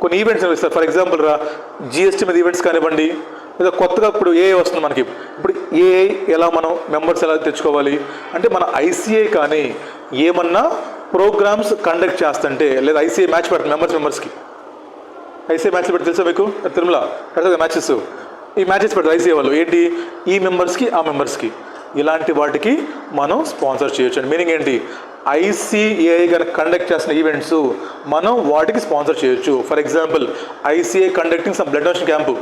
కొన్ని ఈవెంట్స్ నిర్వహిస్తారు. ఫర్ ఎగ్జాంపుల్ జిఎస్టీ మీద ఈవెంట్స్ కానివ్వండి, లేదా కొత్తగా ఇప్పుడు ఏఐ వస్తుంది మనకి. ఇప్పుడు ఏఐ ఎలా మనం మెంబర్స్ ఎలా తెచ్చుకోవాలి అంటే, మన ఐసీఐ కానీ ఏమన్నా ప్రోగ్రామ్స్ కండక్ట్ చేస్తుంటే, లేదా ఐసీఐ మ్యాచ్ పెడుతుంది మెంబర్స్కి. ఐసీఐ మ్యాచ్లు పెట్టి తెలుసా మీకు? తిరుమల పెడతారు మ్యాచెస్, ఈ మ్యాచెస్ పెడతారు ఐసీఐ వాళ్ళు. ఏంటి? ఈ మెంబర్స్కి ఆ మెంబర్స్కి, ఇలాంటి వాటికి మనం స్పాన్సర్ చేయొచ్చు అండి. మీనింగ్ ఏంటి? ఐసీఏఐ కనుక కండక్ట్ చేసిన ఈవెంట్స్ మనం వాటికి స్పాన్సర్ చేయొచ్చు. For example ICI conducting some blood donation camp,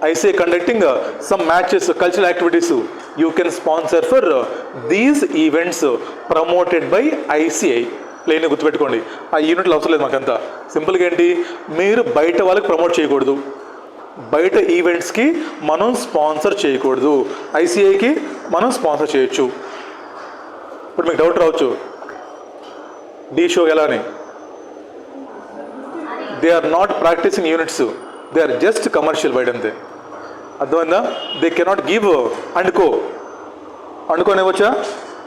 ICA conducting some matches, cultural activities, you can sponsor for these events promoted by ICA. ప్లేన్ గుర్తుపెట్టుకోండి, ఆ యూనిట్లు అవసరం లేదు మాకంతా. సింపుల్గా ఏంటి, మీరు బయట వాళ్ళకి ప్రమోట్ చేయకూడదు, బయట ఈవెంట్స్కి మనం స్పాన్సర్ చేయకూడదు, ఐసీఐకి మనం స్పాన్సర్ చేయొచ్చు. ఇప్పుడు మీకు డౌట్ రావచ్చు, డీ షో ఎలా అని. They are not practising units, they are just commercial బయట అంతే. అర్థమైందా? దే కెనాట్ గివ్ అనుకోనివ్వచ్చా?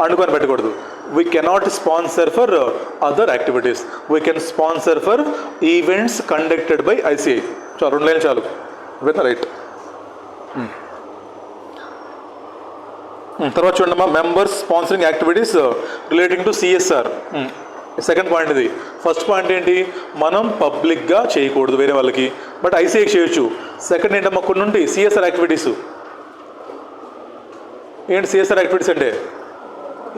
అనుకొని పెట్టకూడదు. We cannot sponsor for other activities, we can sponsor for events conducted by ICAI. చాలు, 2 లైన్లు చాలు. రైట్. తర్వాత చూడండి అమ్మా, members sponsoring activities relating to CSR. Second point ఇది. ఫస్ట్ పాయింట్ ఏంటి, మనం పబ్లిక్గా చేయకూడదు వేరే వాళ్ళకి, బట్ ఐసీఐకి చేయొచ్చు. సెకండ్ ఏంటమ్మా, కొన్ని నుండి సిఎస్ఆర్ యాక్టివిటీస్. ఏంటి సిఎస్ఆర్ యాక్టివిటీస్ అంటే?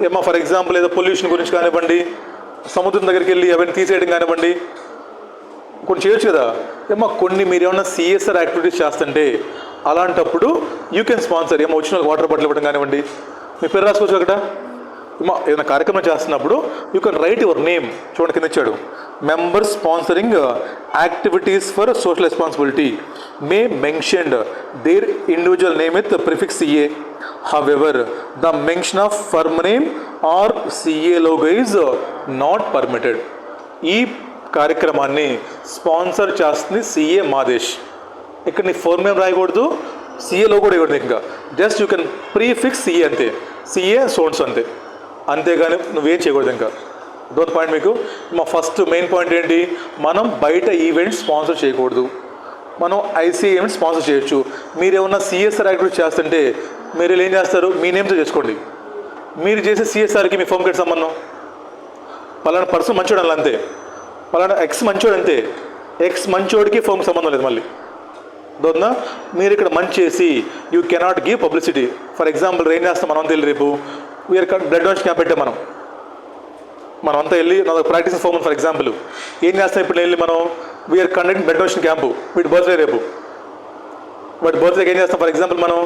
ఏమో ఫర్ ఎగ్జాంపుల్ ఏదో పొల్యూషన్ గురించి కానివ్వండి, సముద్రం దగ్గరికి వెళ్ళి అవన్నీ తీసేయడం కానివ్వండి, కొన్ని చేయొచ్చు కదా. ఏమో కొన్ని మీరు ఏమన్నా సిఎస్ఆర్ యాక్టివిటీస్ చేస్తుంటే అలాంటప్పుడు యూ కెన్ స్పాన్సర్. ఏమో వచ్చిన వాటర్ బాటిల్ ఇవ్వడం కానివ్వండి, మీ పేరు రాసుకోవచ్చు అక్కడ. ఏదైనా కార్యక్రమం చేస్తున్నప్పుడు you can write your name. చూడండి కింద ఇచ్చాడు, members sponsoring activities for social responsibility may mentioned their individual name with prefix CA. However the mention of firm name or CA logo is not permitted. ఈ కార్యక్రమాన్ని sponsor చేస్తుంది CA Madesh. ఇక్కడ నీ firm name రాయకూడదు, CA logo కూడా ఇవ్వకూడదు. ఇంకా just you can prefix CA అంతే, సిఏ సోన్స్ అంతే, అంతేగాని నువ్వేం చేయకూడదు. ఇంకా డోంట్ పాయింట్ మీకు. మా ఫస్ట్ మెయిన్ పాయింట్ ఏంటి, మనం బయట ఈవెంట్స్ స్పాన్సర్ చేయకూడదు, మనం ఐసీఐ ఈవెంట్స్ స్పాన్సర్ చేయొచ్చు. మీరు ఏమన్నా సిఎస్ఆర్ యాక్టివిటీ చేస్తుంటే మీరు ఏం చేస్తారు, మీ నేమ్తో చేసుకోండి. మీరు చేసే సిఎస్ఆర్కి మీ ఫర్మ్ గేట్ సంబంధం, పలానా పర్సన్ మంచోడు అలా అంతే, పలానా ఎక్స్ మంచోడు అంతే, ఎక్స్ మంచోడికి ఫర్మ్ సంబంధం లేదు మళ్ళీ. దోన్నా మీరు ఇక్కడ మంచి చేసి you cannot give publicity. For example ఏం చేస్తాం మనం తెలియదు, రేపు వీఆర్ బ్లడ్ డొనేషన్ క్యాంప్ పెట్టాం మనం అంతా వెళ్ళి ప్రాక్టీస్ ఫార్మ్. ఫర్ ఎగ్జాంపుల్ ఏం చేస్తాం, ఇప్పుడు వెళ్ళి మనం we are conducting blood donation camp, వీటి బర్త్డే రేపు, వాటి బర్త్డేకి ఏం చేస్తాం, ఫర్ ఎగ్జాంపుల్ మనం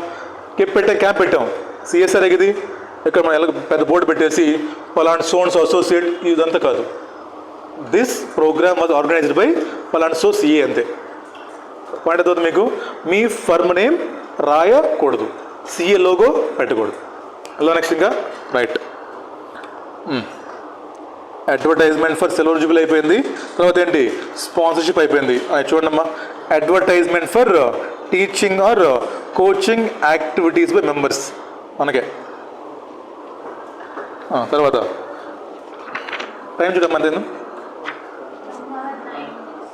క్యాంప్ పెట్టాం సిఎస్ఆర్ ఇది. ఇక్కడ మనం ఎలా పెద్ద బోర్డు పెట్టేసి పలానా సోన్స్ అసోసియేట్, ఇదంతా కాదు, this program was organized by పలానా సో సిఏ అంతే. పాయింట్ అవుతుంది మీకు. మీ ఫర్మ్ నేమ్ రాయకూడదు, సిఏ లోగో పెట్టకూడదు. హలో నెక్స్ట్ ఇంకా right. Advertisement for sell eligible అయిపోయింది. తర్వాత ఏంటి, స్పాన్సర్షిప్ అయిపోయింది. చూడండి అమ్మా, advertisement for teaching or coaching activities by members మనకే. తర్వాత టైం చూడమ్మా అంతేను.